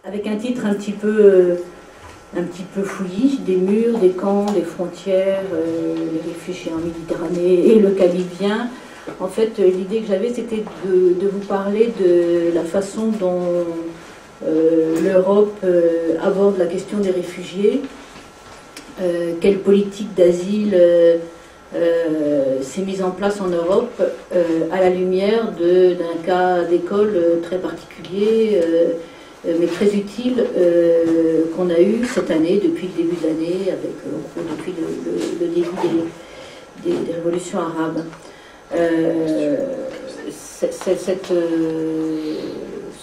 avec un titre un petit peu fouillis, des murs, des camps, des frontières, les réfugiés en Méditerranée et le cas libyen. En fait, l'idée que j'avais, c'était de vous parler de la façon dont l'Europe aborde la question des réfugiés, quelle politique d'asile s'est mise en place en Europe à la lumière d'un cas d'école très particulier, mais très utile, qu'on a eu cette année, depuis le début de l'année, depuis le début des révolutions arabes.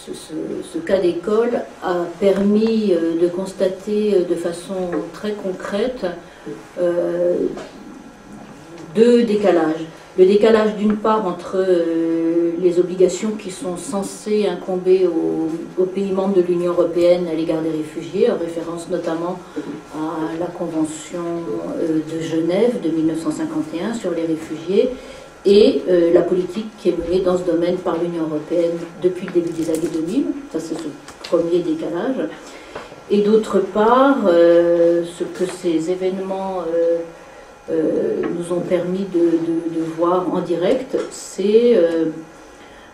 Ce cas d'école a permis de constater de façon très concrète deux décalages. Le décalage d'une part entre les obligations qui sont censées incomber aux pays membres de l'Union européenne à l'égard des réfugiés, en référence notamment à la Convention de Genève de 1951 sur les réfugiés, et la politique qui est menée dans ce domaine par l'Union européenne depuis le début des années 2000. Ça, c'est ce premier décalage. Et d'autre part, ce que ces événements nous ont permis de voir en direct, c'est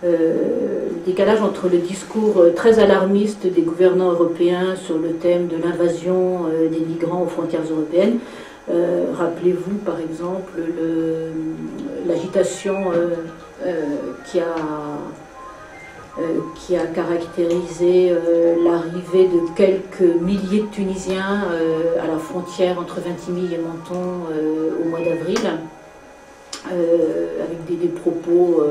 le décalage entre le discours très alarmiste des gouvernants européens sur le thème de l'invasion des migrants aux frontières européennes. Rappelez-vous par exemple l'agitation qui a caractérisé l'arrivée de quelques milliers de Tunisiens à la frontière entre Vintimille et Menton au mois d'avril, avec des propos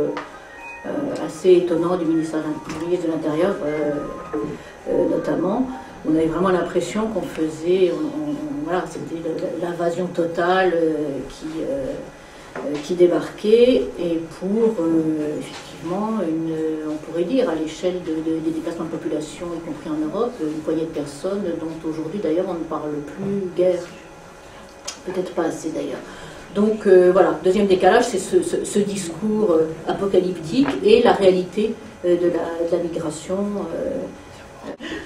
assez étonnants du ministre de l'Intérieur, notamment. On avait vraiment l'impression qu'on faisait, voilà, c'était l'invasion totale qui débarquait, et pour effectivement, on pourrait dire à l'échelle des déplacements de population, y compris en Europe, une poignée de personnes dont aujourd'hui d'ailleurs on ne parle plus guère, peut-être pas assez d'ailleurs. Donc voilà, deuxième décalage, c'est ce discours apocalyptique et la réalité de la migration.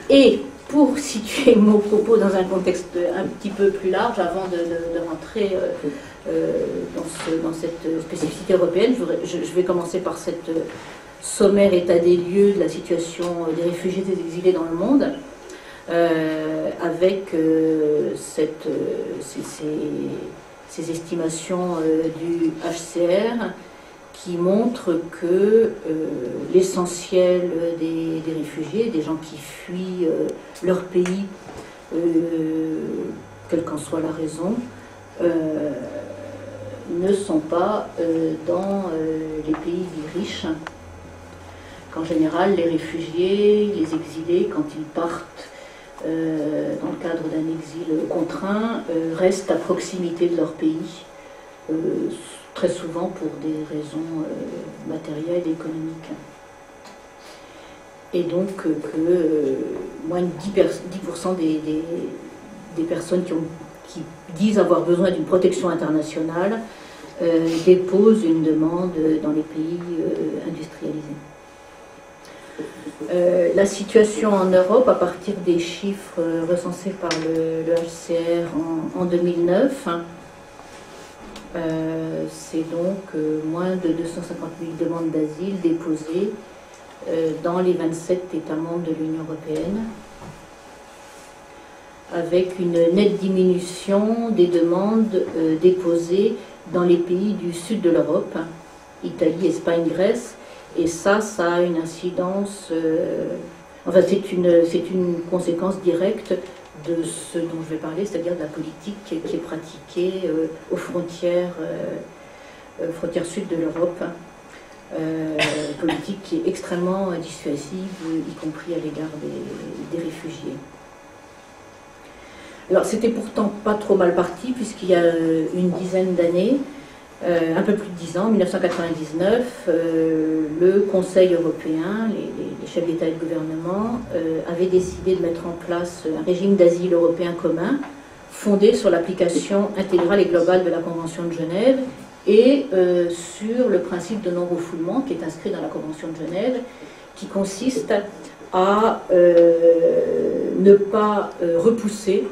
Et pour situer mon propos dans un contexte un petit peu plus large, avant de rentrer dans cette spécificité européenne, je vais commencer par cette sommaire état des lieux de la situation des réfugiés et des exilés dans le monde, avec ces estimations du HCR qui montrent que l'essentiel des réfugiés, des gens qui fuient leur pays, quelle qu'en soit la raison, ne sont pas dans les pays dits riches. Qu'en général, les réfugiés, les exilés, quand ils partent dans le cadre d'un exil contraint, restent à proximité de leur pays, très souvent pour des raisons matérielles et économiques. Et donc que moins de 10% des personnes qui disent avoir besoin d'une protection internationale déposent une demande dans les pays industrialisés. La situation en Europe, à partir des chiffres recensés par le HCR en 2009, c'est donc moins de 250 000 demandes d'asile déposées dans les 27 États membres de l'Union européenne, avec une nette diminution des demandes déposées dans les pays du sud de l'Europe, Italie, Espagne, Grèce, et ça a une incidence, enfin c'est une conséquence directe de ce dont je vais parler, c'est-à-dire de la politique qui est pratiquée aux frontières sud de l'Europe, politique qui est extrêmement dissuasive, y compris à l'égard des réfugiés. Alors c'était pourtant pas trop mal parti, puisqu'il y a une dizaine d'années, un peu plus de 10 ans, en 1999, le Conseil européen, les chefs d'État et de gouvernement, avaient décidé de mettre en place un régime d'asile européen commun, fondé sur l'application intégrale et globale de la Convention de Genève et sur le principe de non-refoulement qui est inscrit dans la Convention de Genève, qui consiste à ne pas repousser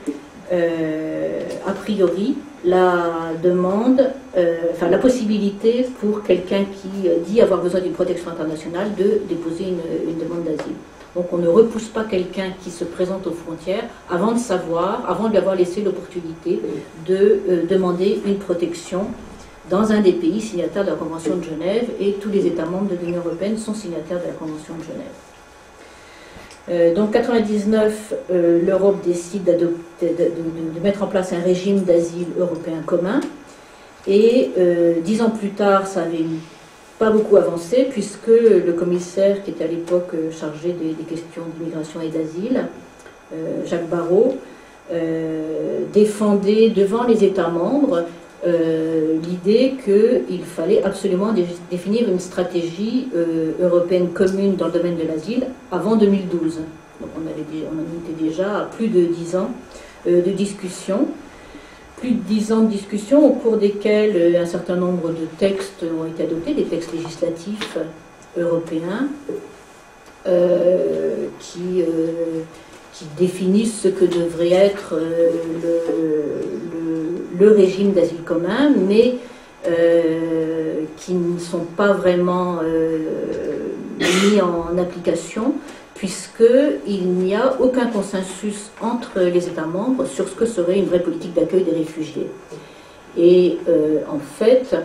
a priori la demande, la possibilité pour quelqu'un qui dit avoir besoin d'une protection internationale de déposer une demande d'asile. Donc on ne repousse pas quelqu'un qui se présente aux frontières avant de savoir, avant de lui avoir laissé l'opportunité de demander une protection dans un des pays signataires de la Convention de Genève, et tous les États membres de l'Union européenne sont signataires de la Convention de Genève. Donc en 1999, l'Europe décide de mettre en place un régime d'asile européen commun, et 10 ans plus tard, ça n'avait pas beaucoup avancé, puisque le commissaire qui était à l'époque chargé des questions d'immigration et d'asile, Jacques Barrot, défendait devant les États membres l'idée qu'il fallait absolument définir une stratégie européenne commune dans le domaine de l'asile avant 2012. Donc on en était déjà à plus de 10 ans de discussions. Plus de 10 ans de discussions au cours desquels un certain nombre de textes ont été adoptés, des textes législatifs européens qui définissent ce que devrait être le régime d'asile commun, mais qui ne sont pas vraiment mis en application, puisqu'il n'y a aucun consensus entre les États membres sur ce que serait une vraie politique d'accueil des réfugiés. Et en fait,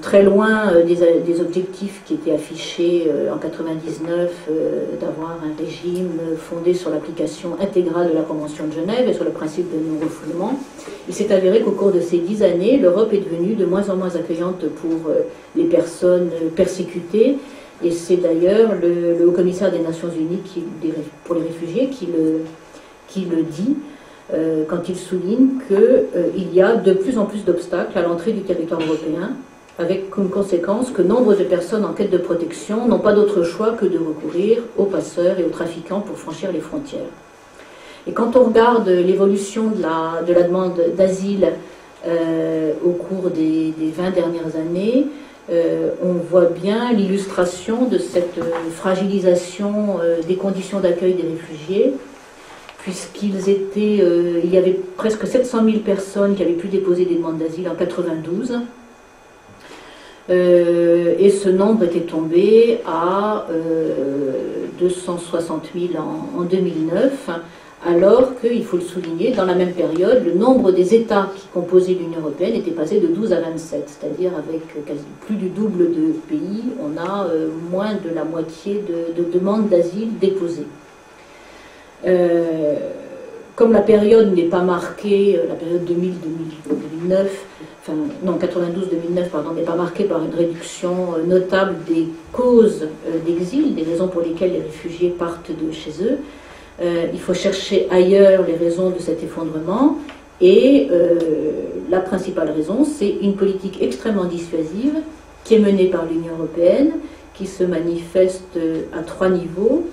très loin des objectifs qui étaient affichés en 1999, d'avoir un régime fondé sur l'application intégrale de la Convention de Genève et sur le principe de non-refoulement, il s'est avéré qu'au cours de ces 10 années, l'Europe est devenue de moins en moins accueillante pour les personnes persécutées. Et c'est d'ailleurs le haut-commissaire des Nations Unies pour les réfugiés qui le dit quand il souligne qu'il y a de plus en plus d'obstacles à l'entrée du territoire européen, avec comme conséquence que nombre de personnes en quête de protection n'ont pas d'autre choix que de recourir aux passeurs et aux trafiquants pour franchir les frontières. Et quand on regarde l'évolution de la demande d'asile au cours des 20 dernières années, on voit bien l'illustration de cette fragilisation des conditions d'accueil des réfugiés, il y avait presque 700 000 personnes qui avaient pu déposer des demandes d'asile en 1992, et ce nombre était tombé à 260 000 en 2009, alors qu'il faut le souligner, dans la même période, le nombre des États qui composaient l'Union européenne était passé de 12 à 27, c'est-à-dire avec quasi plus du double de pays, on a moins de la moitié de demandes d'asile déposées. Comme la période n'est pas marquée, la période 2000-2009, enfin non 92-2009 pardon, n'est pas marquée par une réduction notable des causes d'exil, des raisons pour lesquelles les réfugiés partent de chez eux. Il faut chercher ailleurs les raisons de cet effondrement, et la principale raison, c'est une politique extrêmement dissuasive qui est menée par l'Union européenne, qui se manifeste à 3 niveaux.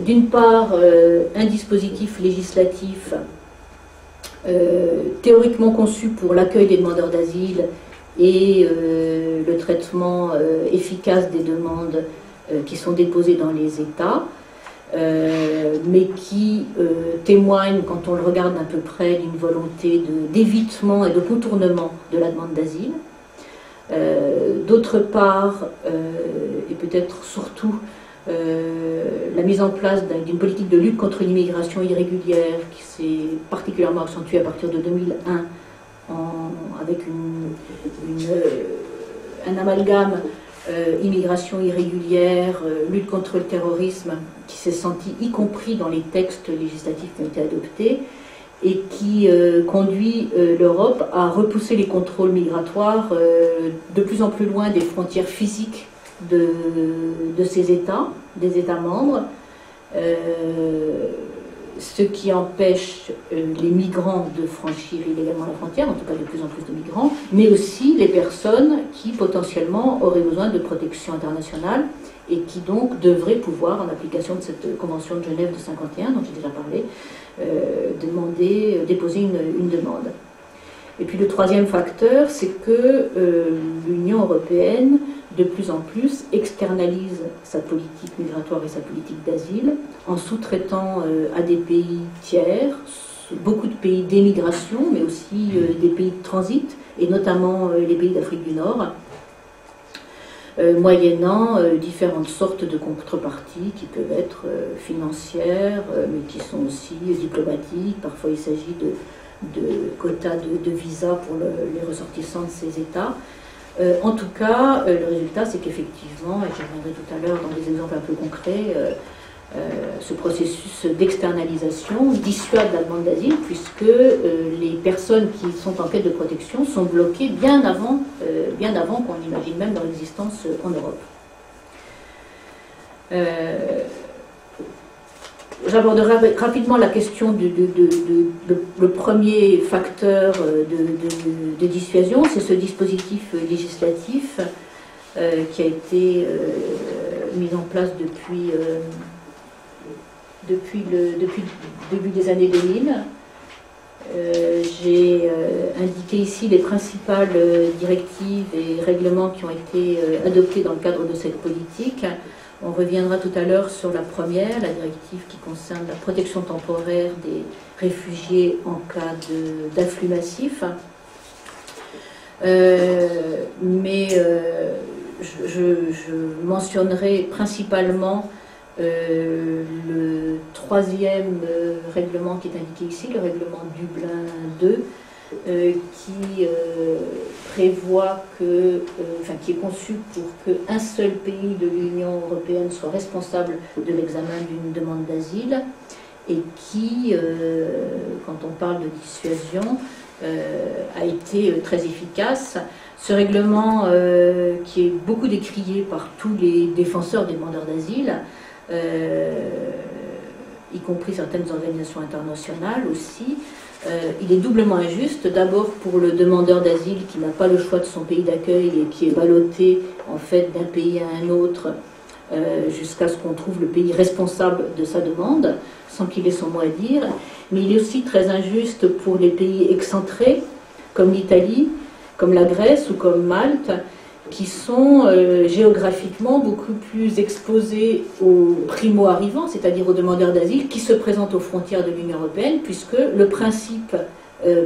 D'une part, un dispositif législatif théoriquement conçu pour l'accueil des demandeurs d'asile et le traitement efficace des demandes qui sont déposées dans les États, mais qui témoigne, quand on le regarde d'un peu près, d'une volonté d'évitement et de contournement de la demande d'asile. D'autre part, et peut-être surtout, la mise en place d'une politique de lutte contre l'immigration irrégulière qui s'est particulièrement accentuée à partir de 2001 avec un amalgame immigration irrégulière, lutte contre le terrorisme, qui s'est senti y compris dans les textes législatifs qui ont été adoptés, et qui conduit l'Europe à repousser les contrôles migratoires de plus en plus loin des frontières physiques de ces États, des États membres, ce qui empêche les migrants de franchir illégalement la frontière, en tout cas de plus en plus de migrants, mais aussi les personnes qui potentiellement auraient besoin de protection internationale et qui donc devraient pouvoir, en application de cette Convention de Genève de 1951, dont j'ai déjà parlé, déposer une demande. Et puis le troisième facteur, c'est que l'Union européenne, de plus en plus, externalise sa politique migratoire et sa politique d'asile en sous-traitant à des pays tiers, beaucoup de pays d'émigration, mais aussi des pays de transit, et notamment les pays d'Afrique du Nord, moyennant différentes sortes de contreparties qui peuvent être financières, mais qui sont aussi diplomatiques. Parfois il s'agit de quotas de visa pour les ressortissants de ces États. En tout cas, le résultat, c'est qu'effectivement, et j'y reviendrai tout à l'heure dans des exemples un peu concrets, ce processus d'externalisation dissuade la demande d'asile, puisque les personnes qui sont en quête de protection sont bloquées bien avant qu'on imagine même leur existence en Europe. J'aborderai rapidement la question le premier facteur de dissuasion, c'est ce dispositif législatif qui a été mis en place depuis le début des années 2000. J'ai indiqué ici les principales directives et règlements qui ont été adoptés dans le cadre de cette politique. On reviendra tout à l'heure sur la première, la directive qui concerne la protection temporaire des réfugiés en cas d'afflux massif. Mais je mentionnerai principalement le troisième règlement qui est indiqué ici, le règlement Dublin 2, qui prévoit qui est conçu pour qu'un seul pays de l'Union européenne soit responsable de l'examen d'une demande d'asile et qui, quand on parle de dissuasion, a été très efficace. Ce règlement, qui est beaucoup décrié par tous les défenseurs des demandeurs d'asile, y compris certaines organisations internationales aussi, il est doublement injuste. D'abord pour le demandeur d'asile qui n'a pas le choix de son pays d'accueil et qui est ballotté en fait d'un pays à un autre jusqu'à ce qu'on trouve le pays responsable de sa demande, sans qu'il ait son mot à dire. Mais il est aussi très injuste pour les pays excentrés, comme l'Italie, comme la Grèce ou comme Malte, qui sont géographiquement beaucoup plus exposés aux primo-arrivants, c'est-à-dire aux demandeurs d'asile, qui se présentent aux frontières de l'Union européenne, puisque le principe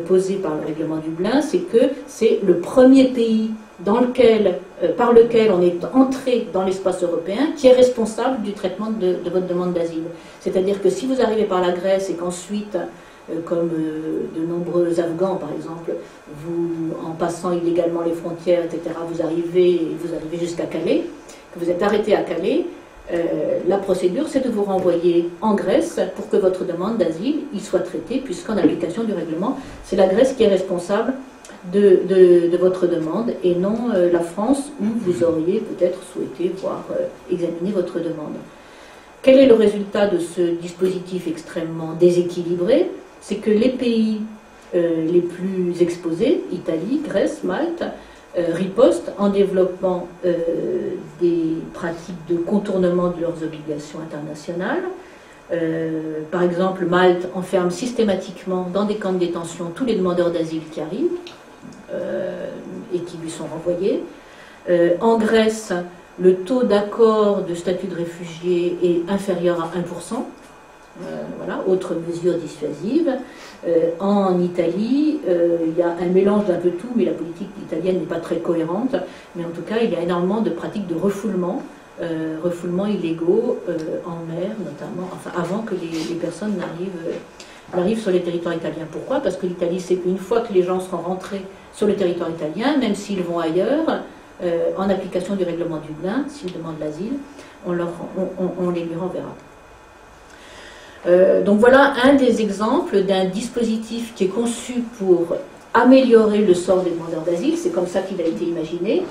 posé par le règlement Dublin, c'est que c'est le premier pays par lequel on est entré dans l'espace européen qui est responsable du traitement de votre demande d'asile. C'est-à-dire que si vous arrivez par la Grèce et qu'ensuite, comme de nombreux Afghans par exemple, en passant illégalement les frontières, etc., vous arrivez jusqu'à Calais, que vous êtes arrêté à Calais, la procédure c'est de vous renvoyer en Grèce pour que votre demande d'asile soit traitée, puisqu'en application du règlement, c'est la Grèce qui est responsable de votre demande et non la France, où vous auriez peut-être souhaité voir examiner votre demande. Quel est le résultat de ce dispositif extrêmement déséquilibré? C'est que les pays les plus exposés, Italie, Grèce, Malte, ripostent en développant des pratiques de contournement de leurs obligations internationales. Par exemple, Malte enferme systématiquement dans des camps de détention tous les demandeurs d'asile qui arrivent et qui lui sont renvoyés. En Grèce, le taux d'accord de statut de réfugié est inférieur à 1%. Voilà, autre mesure dissuasive. En Italie, il y a un mélange d'un peu tout, mais la politique italienne n'est pas très cohérente. Mais en tout cas, il y a énormément de pratiques de refoulement illégaux en mer, notamment, enfin, avant que les personnes n'arrivent sur les territoires italiens. Pourquoi? Parce que l'Italie sait qu'une fois que les gens seront rentrés sur le territoire italien, même s'ils vont ailleurs, en application du règlement Dublin, s'ils demandent l'asile, on les lui renverra. Donc voilà un des exemples d'un dispositif qui est conçu pour améliorer le sort des demandeurs d'asile, c'est comme ça qu'il a été imaginé,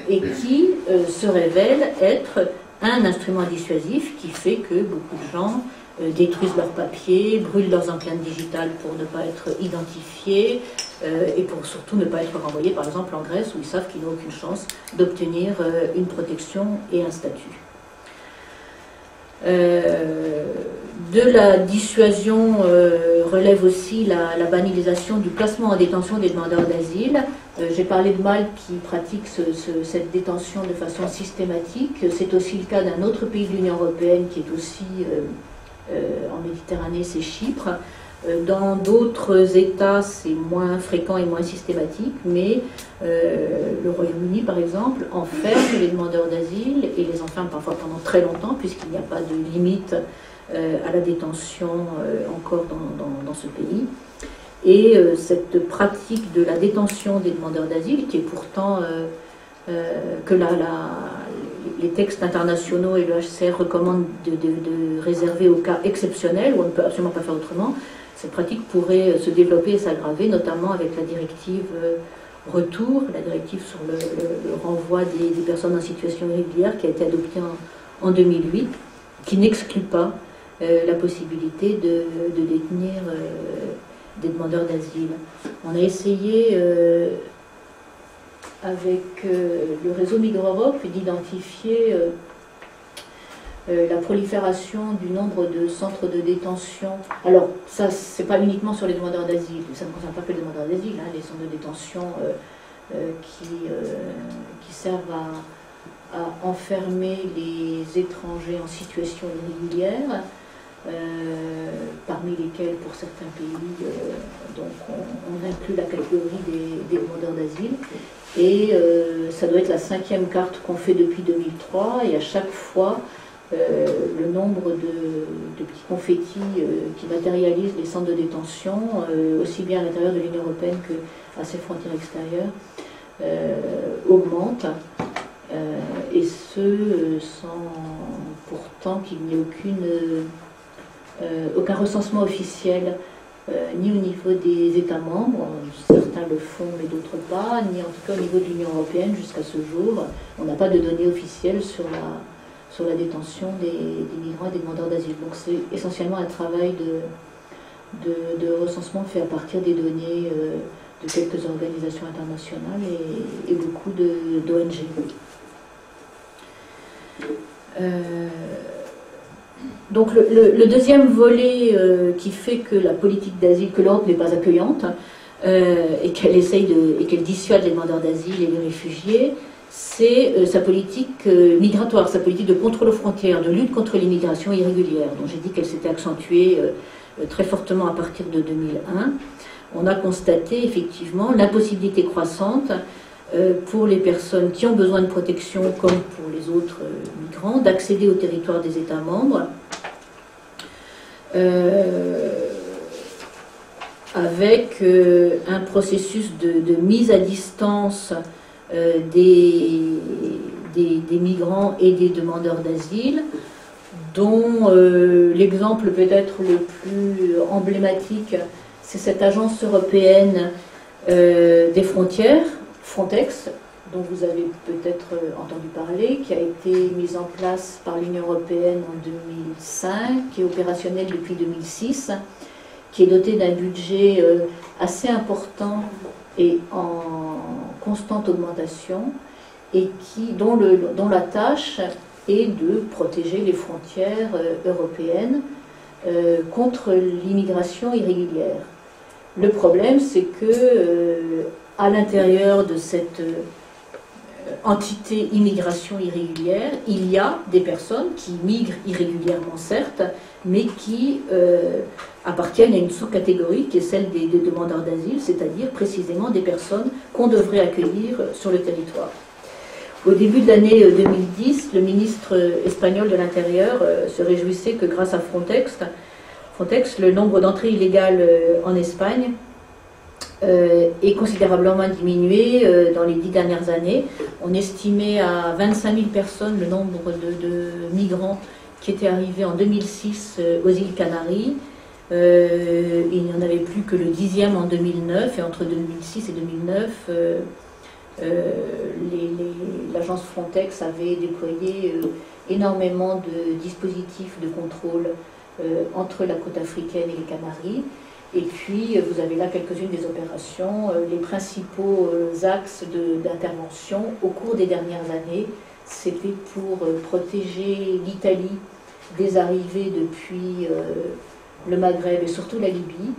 et qui se révèle être un instrument dissuasif qui fait que beaucoup de gens détruisent leurs papiers, brûlent leurs empreintes digitales pour ne pas être identifiés, et pour surtout ne pas être renvoyés par exemple en Grèce où ils savent qu'ils n'ont aucune chance d'obtenir une protection et un statut. De la dissuasion relève aussi la banalisation du placement en détention des demandeurs d'asile. J'ai parlé de Malte qui pratique cette détention de façon systématique. C'est aussi le cas d'un autre pays de l'Union européenne qui est aussi en Méditerranée, c'est Chypre. Dans d'autres États, c'est moins fréquent et moins systématique, mais le Royaume-Uni, par exemple, enferme les demandeurs d'asile et les enferme parfois pendant très longtemps, puisqu'il n'y a pas de limite à la détention encore dans ce pays. Et cette pratique de la détention des demandeurs d'asile, qui est pourtant que les textes internationaux et le HCR recommandent de réserver aux cas exceptionnels où on ne peut absolument pas faire autrement, cette pratique pourrait se développer et s'aggraver, notamment avec la directive retour, la directive sur le renvoi des personnes en situation irrégulière qui a été adoptée en 2008, qui n'exclut pas la possibilité de détenir des demandeurs d'asile. On a essayé avec le réseau Migre Europe d'identifier la prolifération du nombre de centres de détention. Alors, ça, c'est pas uniquement sur les demandeurs d'asile, ça ne concerne pas que les demandeurs d'asile, hein, les centres de détention qui servent à enfermer les étrangers en situation irrégulière, parmi lesquels, pour certains pays, donc on inclut la catégorie des demandeurs d'asile. Et ça doit être la 5e carte qu'on fait depuis 2003, et à chaque fois, le nombre de petits confettis qui matérialisent les centres de détention, aussi bien à l'intérieur de l'Union européenne qu'à ses frontières extérieures, augmente, et ce sans pourtant qu'il n'y ait aucun recensement officiel, ni au niveau des États membres, certains le font mais d'autres pas, ni en tout cas au niveau de l'Union européenne jusqu'à ce jour. On n'a pas de données officielles sur la détention des migrants et des demandeurs d'asile. Donc c'est essentiellement un travail de recensement fait à partir des données de quelques organisations internationales et beaucoup d'ONG. Donc le deuxième volet qui fait que la politique d'asile, que l'Europe n'est pas accueillante et qu'elle dissuade les demandeurs d'asile et les réfugiés, c'est sa politique migratoire, sa politique de contrôle aux frontières, de lutte contre l'immigration irrégulière, dont j'ai dit qu'elle s'était accentuée très fortement à partir de 2001. On a constaté effectivement l'impossibilité croissante pour les personnes qui ont besoin de protection, comme pour les autres migrants, d'accéder au territoire des États membres, avec un processus de mise à distance des migrants et des demandeurs d'asile, dont l'exemple peut-être le plus emblématique, c'est cette agence européenne des frontières, Frontex, dont vous avez peut-être entendu parler, qui a été mise en place par l'Union européenne en 2005, qui est opérationnelle depuis 2006, qui est dotée d'un budget assez important et en constante augmentation, et dont la tâche est de protéger les frontières européennes contre l'immigration irrégulière. Le problème, c'est que à l'intérieur de cette entité immigration irrégulière, il y a des personnes qui migrent irrégulièrement, certes, mais qui appartiennent à une sous-catégorie qui est celle des demandeurs d'asile, c'est-à-dire précisément des personnes qu'on devrait accueillir sur le territoire. Au début de l'année 2010, le ministre espagnol de l'Intérieur se réjouissait que grâce à Frontex, le nombre d'entrées illégales en Espagne est considérablement diminué dans les 10 dernières années. On estimait à 25 000 personnes le nombre de migrants qui étaient arrivés en 2006 aux îles Canaries. Il n'y en avait plus que le 10e en 2009, et entre 2006 et 2009, l'agence Frontex avait déployé énormément de dispositifs de contrôle entre la côte africaine et les Canaries. Et puis, vous avez là quelques-unes des opérations. Les principaux axes d'intervention au cours des dernières années, c'était pour protéger l'Italie des arrivées depuis le Maghreb et surtout la Libye,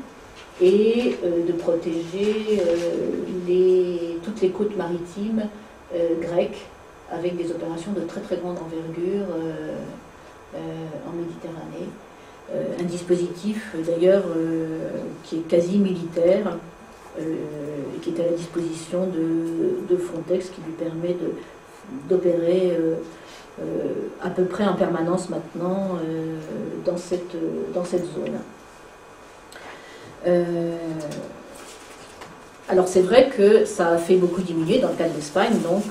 et de protéger toutes les côtes maritimes grecques avec des opérations de très très grande envergure en Méditerranée. Un dispositif d'ailleurs qui est quasi militaire, qui est à la disposition de Frontex, qui lui permet d'opérer à peu près en permanence maintenant dans cette zone. Alors c'est vrai que ça a fait beaucoup diminuer dans le cas de l'Espagne, donc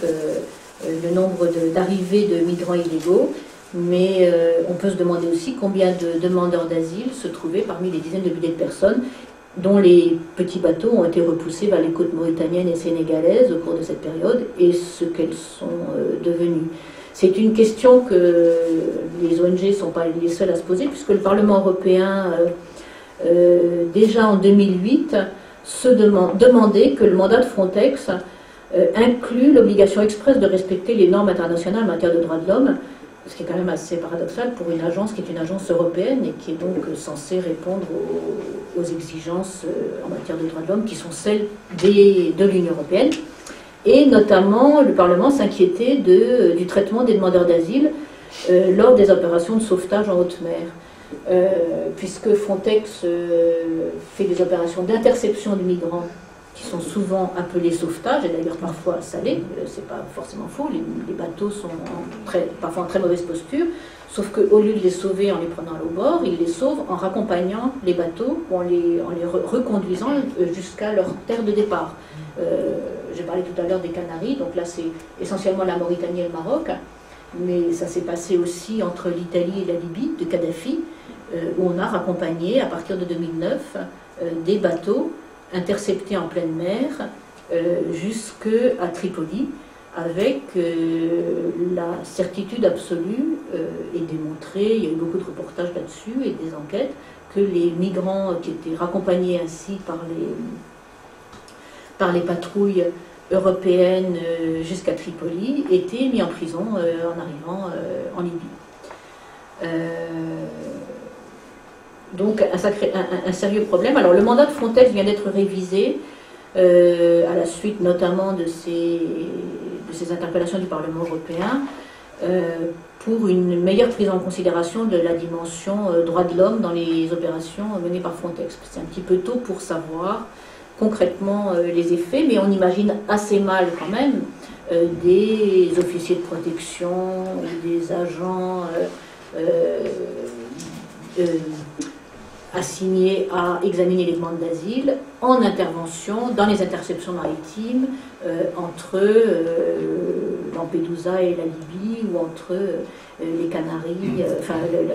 le nombre d'arrivées de migrants illégaux, mais on peut se demander aussi combien de demandeurs d'asile se trouvaient parmi les dizaines de milliers de personnes dont les petits bateaux ont été repoussés vers les côtes mauritaniennes et sénégalaises au cours de cette période, et ce qu'elles sont devenues. C'est une question que les ONG ne sont pas les seules à se poser, puisque le Parlement européen, déjà en 2008, demandait que le mandat de Frontex inclut l'obligation expresse de respecter les normes internationales en matière de droits de l'homme, ce qui est quand même assez paradoxal pour une agence qui est une agence européenne et qui est donc censée répondre aux exigences en matière de droits de l'homme qui sont celles de l'Union européenne. Et notamment, le Parlement s'inquiétait du traitement des demandeurs d'asile lors des opérations de sauvetage en haute mer. Puisque Frontex fait des opérations d'interception de migrants qui sont souvent appelés sauvetage, et d'ailleurs parfois salés, c'est pas forcément faux, les bateaux sont parfois en très mauvaise posture, sauf qu'au lieu de les sauver en les prenant au bord, ils les sauvent en raccompagnant les bateaux, ou en les reconduisant jusqu'à leur terre de départ. J'ai parlé tout à l'heure des Canaries, donc là c'est essentiellement la Mauritanie et le Maroc, mais ça s'est passé aussi entre l'Italie et la Libye, de Kadhafi, où on a raccompagné à partir de 2009 des bateaux interceptés en pleine mer jusqu'à Tripoli, avec la certitude absolue et démontrée, il y a eu beaucoup de reportages là-dessus et des enquêtes, que les migrants qui étaient raccompagnés ainsi par les patrouilles européennes jusqu'à Tripoli étaient mis en prison en arrivant en Libye. Donc un sérieux problème. Alors le mandat de Frontex vient d'être révisé à la suite notamment de ces interpellations du Parlement européen pour une meilleure prise en considération de la dimension droits de l'homme dans les opérations menées par Frontex. C'est un petit peu tôt pour savoir concrètement les effets, mais on imagine assez mal quand même des officiers de protection ou des agents assignés à examiner les demandes d'asile en intervention dans les interceptions maritimes entre Lampedusa et la Libye, ou entre les Canaries,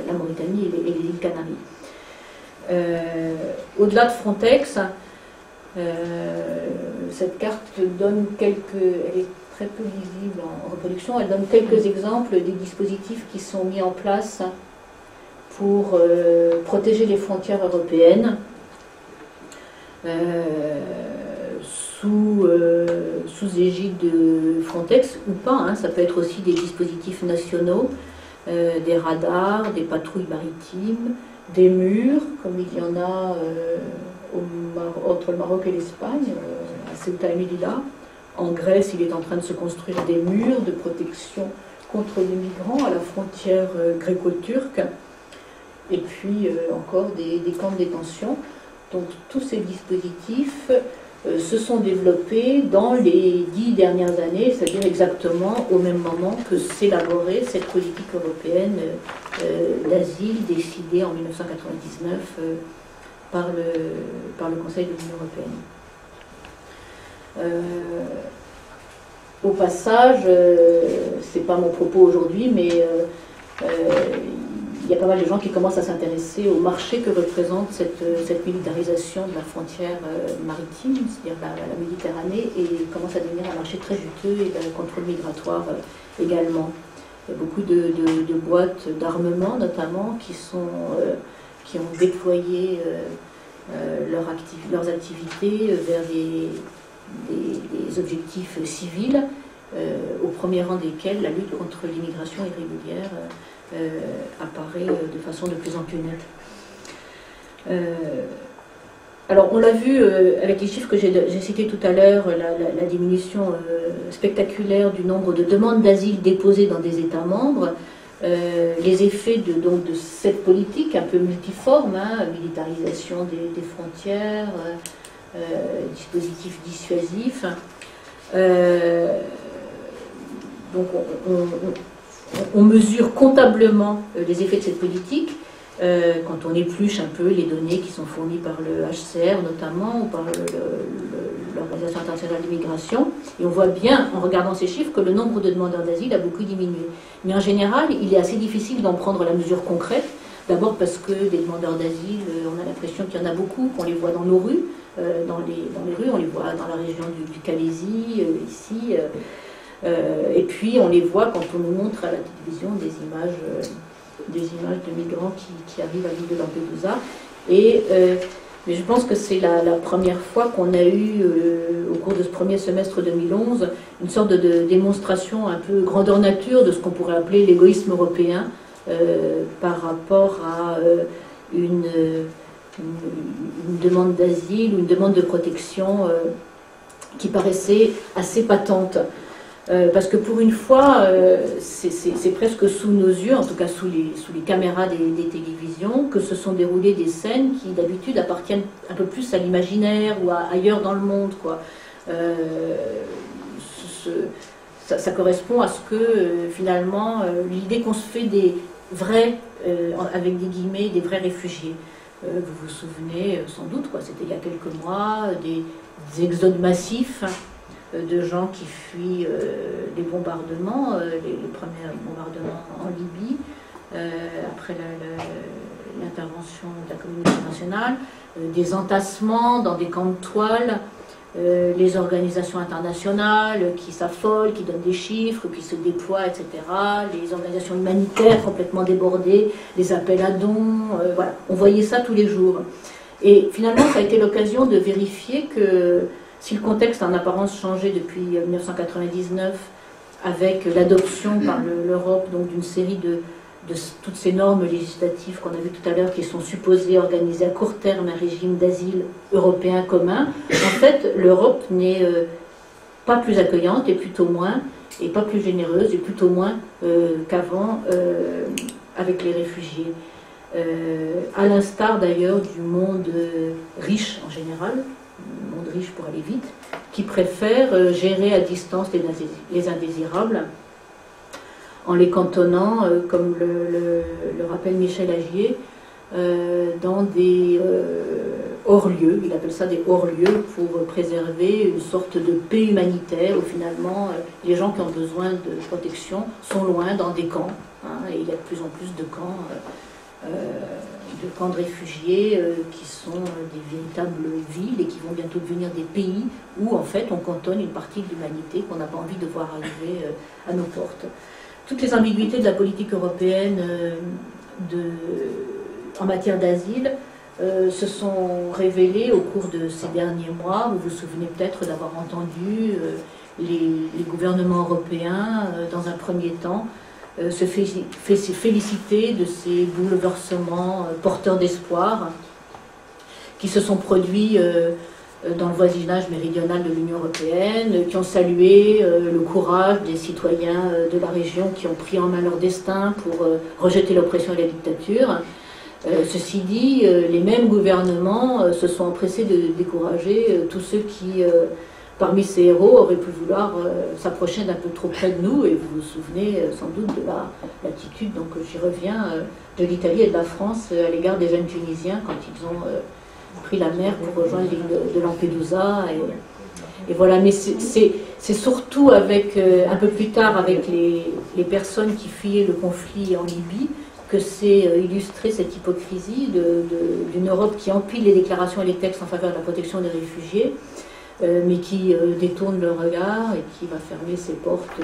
la Mauritanie et les îles Canaries. Au-delà de Frontex, cette carte donne elle est très peu lisible en reproduction, elle donne quelques exemples des dispositifs qui sont mis en place pour protéger les frontières européennes sous égide de Frontex ou pas, hein. Ça peut être aussi des dispositifs nationaux, des radars, des patrouilles maritimes, des murs, comme il y en a entre le Maroc et l'Espagne, à Ceuta et Melilla. En Grèce, il est en train de se construire des murs de protection contre les migrants à la frontière gréco-turque. Et puis encore des camps de détention. Donc tous ces dispositifs se sont développés dans les 10 dernières années, c'est-à-dire exactement au même moment que s'élaborait cette politique européenne d'asile décidée en 1999 par le Conseil de l'Union européenne. Au passage, c'est pas mon propos aujourd'hui, mais il y a pas mal de gens qui commencent à s'intéresser au marché que représente cette militarisation de la frontière maritime, c'est-à-dire la Méditerranée, et commence à devenir un marché très juteux, et d'un contrôle migratoire également. Il y a beaucoup de boîtes d'armement notamment qui ont déployé leurs activités vers des objectifs civils, au premier rang desquels la lutte contre l'immigration irrégulière apparaît de façon de plus en plus nette. Alors, on l'a vu avec les chiffres que j'ai cités tout à l'heure, la diminution spectaculaire du nombre de demandes d'asile déposées dans des États membres, les effets de cette politique un peu multiforme, hein, militarisation des frontières, dispositifs dissuasifs. Donc, on mesure comptablement les effets de cette politique. Quand on épluche un peu les données qui sont fournies par le HCR notamment, ou par l'Organisation internationale de l'immigration, et on voit bien, en regardant ces chiffres, que le nombre de demandeurs d'asile a beaucoup diminué. Mais en général, il est assez difficile d'en prendre la mesure concrète, d'abord parce que les demandeurs d'asile, on a l'impression qu'il y en a beaucoup, qu'on les voit dans nos rues, dans les rues, on les voit dans la région du Calaisis, ici, et puis on les voit quand on nous montre à la télévision des images de migrants qui arrivent à l'île de Lampedusa. Mais je pense que c'est la première fois qu'on a eu, au cours de ce premier semestre 2011, une sorte de démonstration un peu grandeur nature de ce qu'on pourrait appeler l'égoïsme européen par rapport à une demande d'asile ou une demande de protection qui paraissait assez patente. Parce que pour une fois, c'est presque sous nos yeux, en tout cas sous les caméras des télévisions, que se sont déroulées des scènes qui d'habitude appartiennent un peu plus à l'imaginaire ou ailleurs dans le monde, quoi. Ça correspond à ce que finalement l'idée qu'on se fait des vrais, avec des guillemets, des vrais réfugiés. Vous vous souvenez sans doute, quoi, c'était il y a quelques mois, des exodes massifs de gens qui fuient les bombardements, les premiers bombardements en Libye, après l'intervention de la communauté internationale, des entassements dans des camps de toile, les organisations internationales qui s'affolent, qui donnent des chiffres, qui se déploient, etc., les organisations humanitaires complètement débordées, les appels à dons, voilà, on voyait ça tous les jours. Et finalement, ça a été l'occasion de vérifier que si le contexte a en apparence changé depuis 1999, avec l'adoption par l'Europe d'une série de toutes ces normes législatives qu'on a vues tout à l'heure, qui sont supposées organiser à court terme un régime d'asile européen commun, en fait, l'Europe n'est pas plus accueillante, et plutôt moins, et pas plus généreuse, et plutôt moins qu'avant avec les réfugiés. À l'instar d'ailleurs du monde riche en général, le monde riche pour aller vite, qui préfère gérer à distance les indésirables, en les cantonnant, comme le rappelle Michel Agier, dans des hors-lieux. Il appelle ça des hors-lieux pour préserver une sorte de paix humanitaire où finalement les gens qui ont besoin de protection sont loin dans des camps. Hein, et il y a de plus en plus de camps de réfugiés qui sont des véritables villes et qui vont bientôt devenir des pays où en fait on cantonne une partie de l'humanité qu'on n'a pas envie de voir arriver à nos portes. Toutes les ambiguïtés de la politique européenne en matière d'asile se sont révélées au cours de ces derniers mois. Vous vous souvenez peut-être d'avoir entendu les gouvernements européens, dans un premier temps, se féliciter de ces bouleversements porteurs d'espoir qui se sont produits dans le voisinage méridional de l'Union européenne, qui ont salué le courage des citoyens de la région qui ont pris en main leur destin pour rejeter l'oppression et la dictature. Ceci dit, les mêmes gouvernements se sont empressés de décourager tous ceux qui, parmi ces héros, auraient pu vouloir s'approcher d'un peu trop près de nous, et vous vous souvenez sans doute de l'attitude, donc j'y reviens, de l'Italie et de la France à l'égard des jeunes Tunisiens quand ils ont pris la mer pour rejoindre l'île de Lampedusa. Et voilà, mais c'est surtout avec, un peu plus tard, avec les personnes qui fuyaient le conflit en Libye, que c'est illustré cette hypocrisie d'une Europe qui empile les déclarations et les textes en faveur de la protection des réfugiés, mais qui détourne le regard et qui va fermer ses portes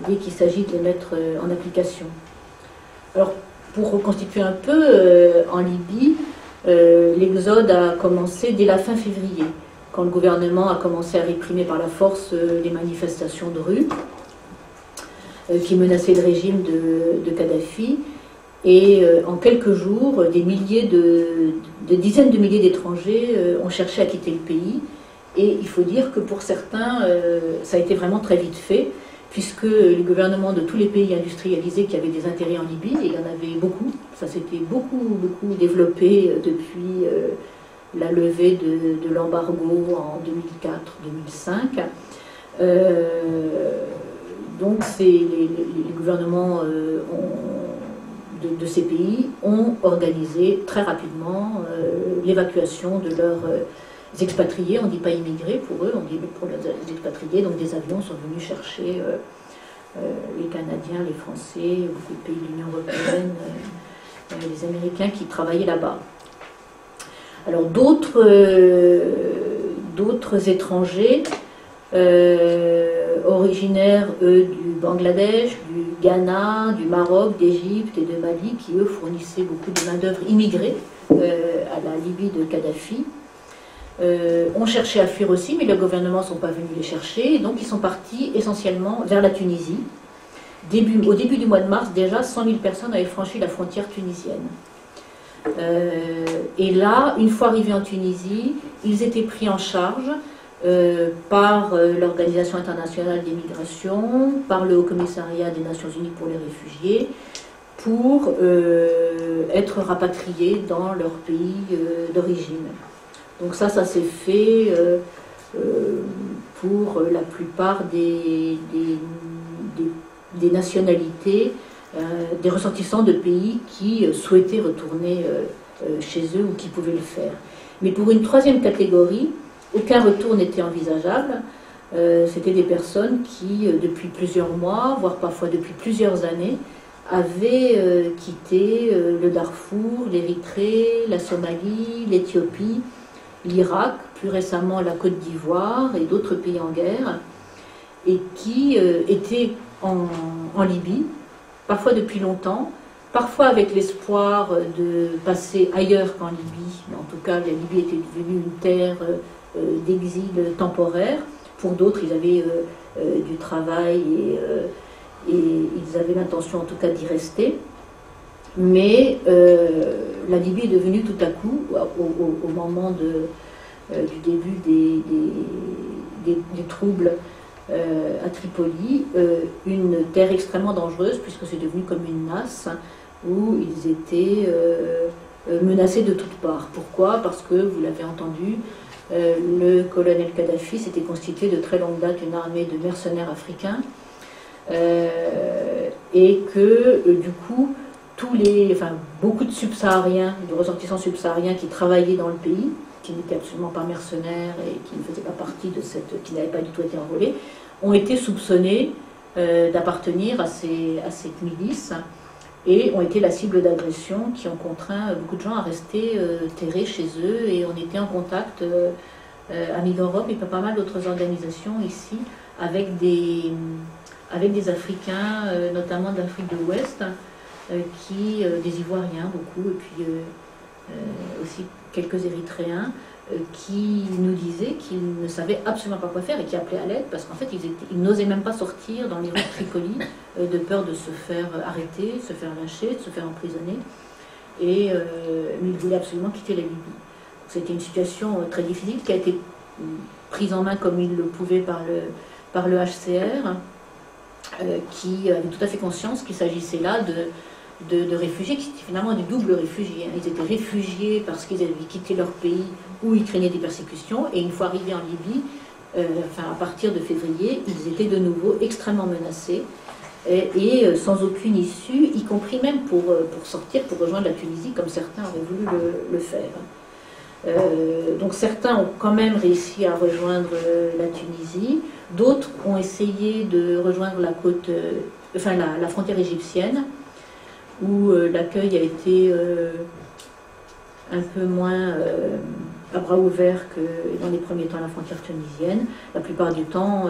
dès qu'il s'agit de les mettre en application. Alors, pour reconstituer un peu, en Libye, l'exode a commencé dès la fin février, quand le gouvernement a commencé à réprimer par la force les manifestations de rue. qui menaçait le régime de Kadhafi. Et en quelques jours, des dizaines de milliers d'étrangers ont cherché à quitter le pays. Et il faut dire que pour certains, ça a été vraiment très vite fait, puisque les gouvernements de tous les pays industrialisés qui avaient des intérêts en Libye, et il y en avait beaucoup, ça s'était beaucoup développé depuis la levée de l'embargo en 2004-2005. Donc les gouvernements de ces pays ont organisé très rapidement l'évacuation de leurs expatriés. On ne dit pas immigrés pour eux, on dit pour les expatriés. Donc des avions sont venus chercher les Canadiens, les Français, beaucoup de pays de l'Union européenne, les Américains qui travaillaient là-bas. Alors d'autres étrangers originaires, eux, du Bangladesh, du Ghana, du Maroc, d'Égypte et de Mali, qui, eux, fournissaient beaucoup de main-d'œuvre immigrée à la Libye de Kadhafi, ont cherché à fuir aussi, mais les gouvernements ne sont pas venus les chercher, et donc ils sont partis essentiellement vers la Tunisie. Au début du mois de mars, déjà, 100 000 personnes avaient franchi la frontière tunisienne. Et là, une fois arrivés en Tunisie, ils étaient pris en charge par l'Organisation internationale des migrations, par le Haut Commissariat des Nations Unies pour les réfugiés, pour être rapatriés dans leur pays d'origine. Donc ça s'est fait pour la plupart des nationalités, des ressortissants de pays qui souhaitaient retourner chez eux ou qui pouvaient le faire. Mais pour une troisième catégorie, aucun retour n'était envisageable. C'était des personnes qui, depuis plusieurs mois, voire parfois depuis plusieurs années, avaient quitté le Darfour, l'Érythrée, la Somalie, l'Éthiopie, l'Irak, plus récemment la Côte d'Ivoire et d'autres pays en guerre, et qui étaient en Libye, parfois depuis longtemps, parfois avec l'espoir de passer ailleurs qu'en Libye, mais en tout cas la Libye était devenue une terre d'exil temporaire. Pour d'autres, ils avaient du travail et ils avaient l'intention en tout cas d'y rester. Mais la Libye est devenue tout à coup, au moment du début des troubles à Tripoli, une terre extrêmement dangereuse, puisque c'est devenu comme une nasse où ils étaient menacés de toutes parts. Pourquoi? Parce que, vous l'avez entendu, le colonel Kadhafi s'était constitué de très longue date une armée de mercenaires africains, et que du coup beaucoup de subsahariens, de ressortissants subsahariens qui travaillaient dans le pays, qui n'étaient absolument pas mercenaires et qui ne faisaient pas partie de qui n'avaient pas du tout été enrôlés, ont été soupçonnés d'appartenir à cette milice et ont été la cible d'agressions qui ont contraint beaucoup de gens à rester terrés chez eux. Et on était en contact à Mid-Europe et pas mal d'autres organisations ici avec des Africains, notamment d'Afrique de l'Ouest, des Ivoiriens beaucoup, et puis aussi quelques Érythréens, qui nous disaient qu'ils ne savaient absolument pas quoi faire et qui appelaient à l'aide parce qu'en fait ils n'osaient même pas sortir dans les rues de Tripoli de peur de se faire arrêter, de se faire lyncher, de se faire emprisonner, mais ils voulaient absolument quitter la Libye. C'était une situation très difficile qui a été prise en main comme ils le pouvaient par le HCR, qui avait tout à fait conscience qu'il s'agissait là de réfugiés qui étaient finalement des doubles réfugiés. Ils étaient réfugiés parce qu'ils avaient quitté leur pays où ils craignaient des persécutions, et une fois arrivés en Libye, à partir de février, ils étaient de nouveau extrêmement menacés et sans aucune issue, y compris même pour sortir, pour rejoindre la Tunisie, comme certains avaient voulu le faire. Donc certains ont quand même réussi à rejoindre la Tunisie, d'autres ont essayé de rejoindre la frontière égyptienne, où l'accueil a été un peu moins à bras ouverts que dans les premiers temps à la frontière tunisienne. La plupart du temps,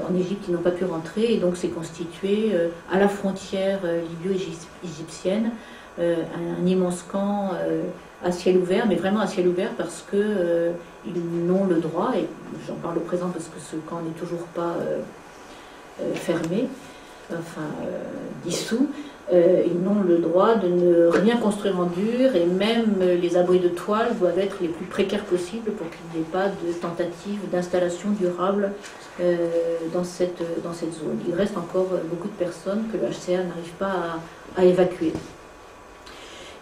en Égypte, ils n'ont pas pu rentrer, et donc c'est constitué à la frontière libyo-égyptienne un immense camp à ciel ouvert, mais vraiment à ciel ouvert parce que ils n'ont le droit, et j'en parle au présent parce que ce camp n'est toujours pas fermé, dissous, ils n'ont le droit de ne rien construire en dur, et même les abris de toile doivent être les plus précaires possibles pour qu'il n'y ait pas de tentative d'installation durable dans cette zone. Il reste encore beaucoup de personnes que le HCR n'arrive pas à évacuer.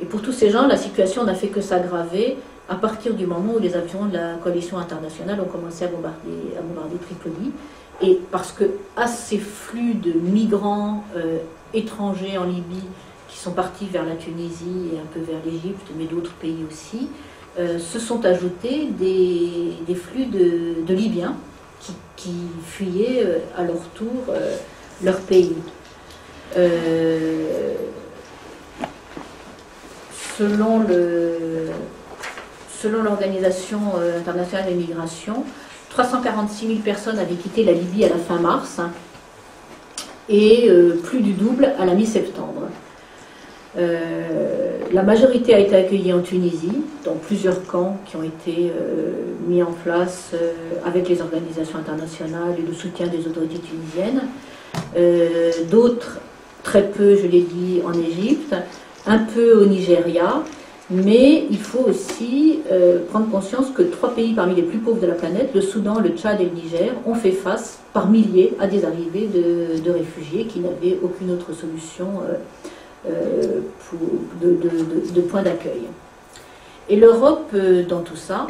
Et pour tous ces gens, la situation n'a fait que s'aggraver à partir du moment où les avions de la coalition internationale ont commencé à bombarder Tripoli. Et parce que à ces flux de migrants étrangers en Libye qui sont partis vers la Tunisie et un peu vers l'Égypte, mais d'autres pays aussi, se sont ajoutés des flux de Libyens qui fuyaient à leur tour leur pays. Selon l'Organisation internationale des migrations, 346 000 personnes avaient quitté la Libye à la fin mars, et plus du double à la mi-septembre. La majorité a été accueillie en Tunisie, dans plusieurs camps qui ont été mis en place avec les organisations internationales et le soutien des autorités tunisiennes. D'autres, très peu, je l'ai dit, en Égypte, un peu au Nigeria, mais il faut aussi prendre conscience que 3 pays parmi les plus pauvres de la planète, le Soudan, le Tchad et le Niger, ont fait face par milliers à des arrivées de réfugiés qui n'avaient aucune autre solution de point d'accueil. Et l'Europe, dans tout ça,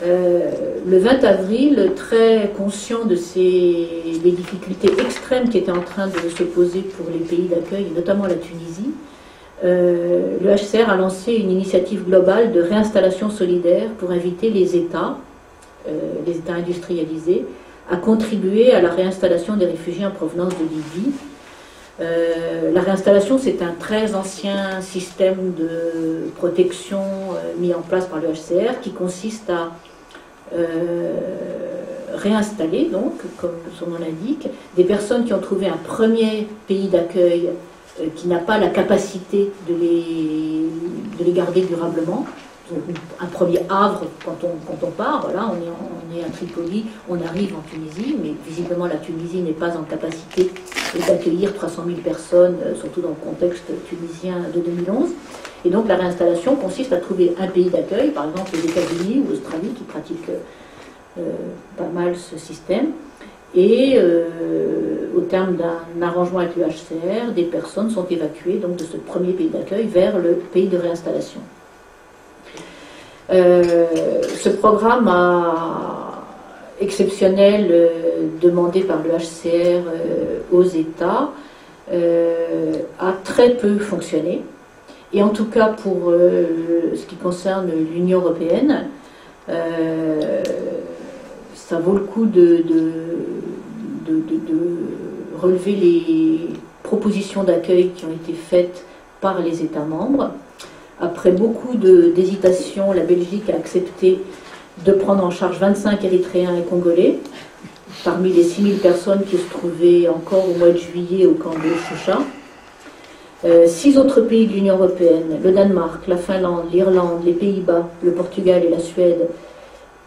le 20 avril, très conscient de des difficultés extrêmes qui étaient en train de se poser pour les pays d'accueil, notamment la Tunisie, le HCR a lancé une initiative globale de réinstallation solidaire pour inviter les États industrialisés, à contribuer à la réinstallation des réfugiés en provenance de Libye. La réinstallation, c'est un très ancien système de protection mis en place par le HCR qui consiste à réinstaller, donc, comme son nom l'indique, des personnes qui ont trouvé un premier pays d'accueil qui n'a pas la capacité de les garder durablement. Donc, un premier havre quand on part, voilà, on est à Tripoli, on arrive en Tunisie, mais visiblement la Tunisie n'est pas en capacité d'accueillir 300 000 personnes, surtout dans le contexte tunisien de 2011. Et donc la réinstallation consiste à trouver un pays d'accueil, par exemple les États-Unis ou l'Australie qui pratiquent pas mal ce système. Et au terme d'un arrangement avec le HCR, des personnes sont évacuées donc, de ce premier pays d'accueil vers le pays de réinstallation. Ce programme exceptionnel demandé par le HCR aux États a très peu fonctionné. Et en tout cas pour ce qui concerne l'Union européenne, ça vaut le coup de relever les propositions d'accueil qui ont été faites par les États membres. Après beaucoup d'hésitation, la Belgique a accepté de prendre en charge 25 Érythréens et Congolais, parmi les 6 000 personnes qui se trouvaient encore au mois de juillet au camp de Choucha. 6 autres pays de l'Union européenne, le Danemark, la Finlande, l'Irlande, les Pays-Bas, le Portugal et la Suède,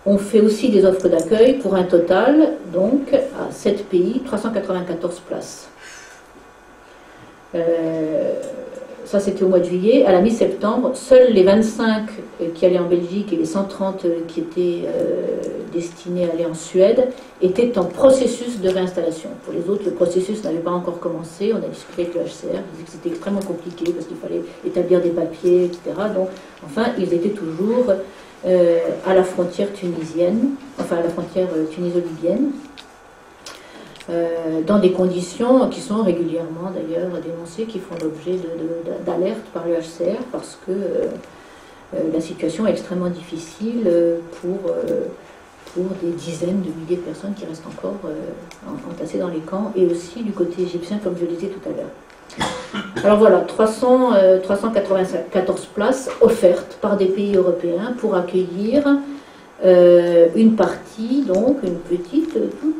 ont fait aussi des offres d'accueil pour un total, donc, à 7 pays, 394 places. Ça, c'était au mois de juillet. À la mi-septembre, seuls les 25 qui allaient en Belgique et les 130 qui étaient destinés à aller en Suède étaient en processus de réinstallation. Pour les autres, le processus n'avait pas encore commencé. On a discuté avec le HCR, ils disaient que c'était extrêmement compliqué parce qu'il fallait établir des papiers, etc. Donc, enfin, ils étaient toujours à la frontière tunisienne, enfin à la frontière tuniso-libyenne, dans des conditions qui sont régulièrement d'ailleurs dénoncées, qui font l'objet d'alertes par le HCR parce que la situation est extrêmement difficile pour des dizaines de milliers de personnes qui restent encore entassées dans les camps, et aussi du côté égyptien, comme je le disais tout à l'heure. Alors voilà, 394 places offertes par des pays européens pour accueillir une partie, donc une toute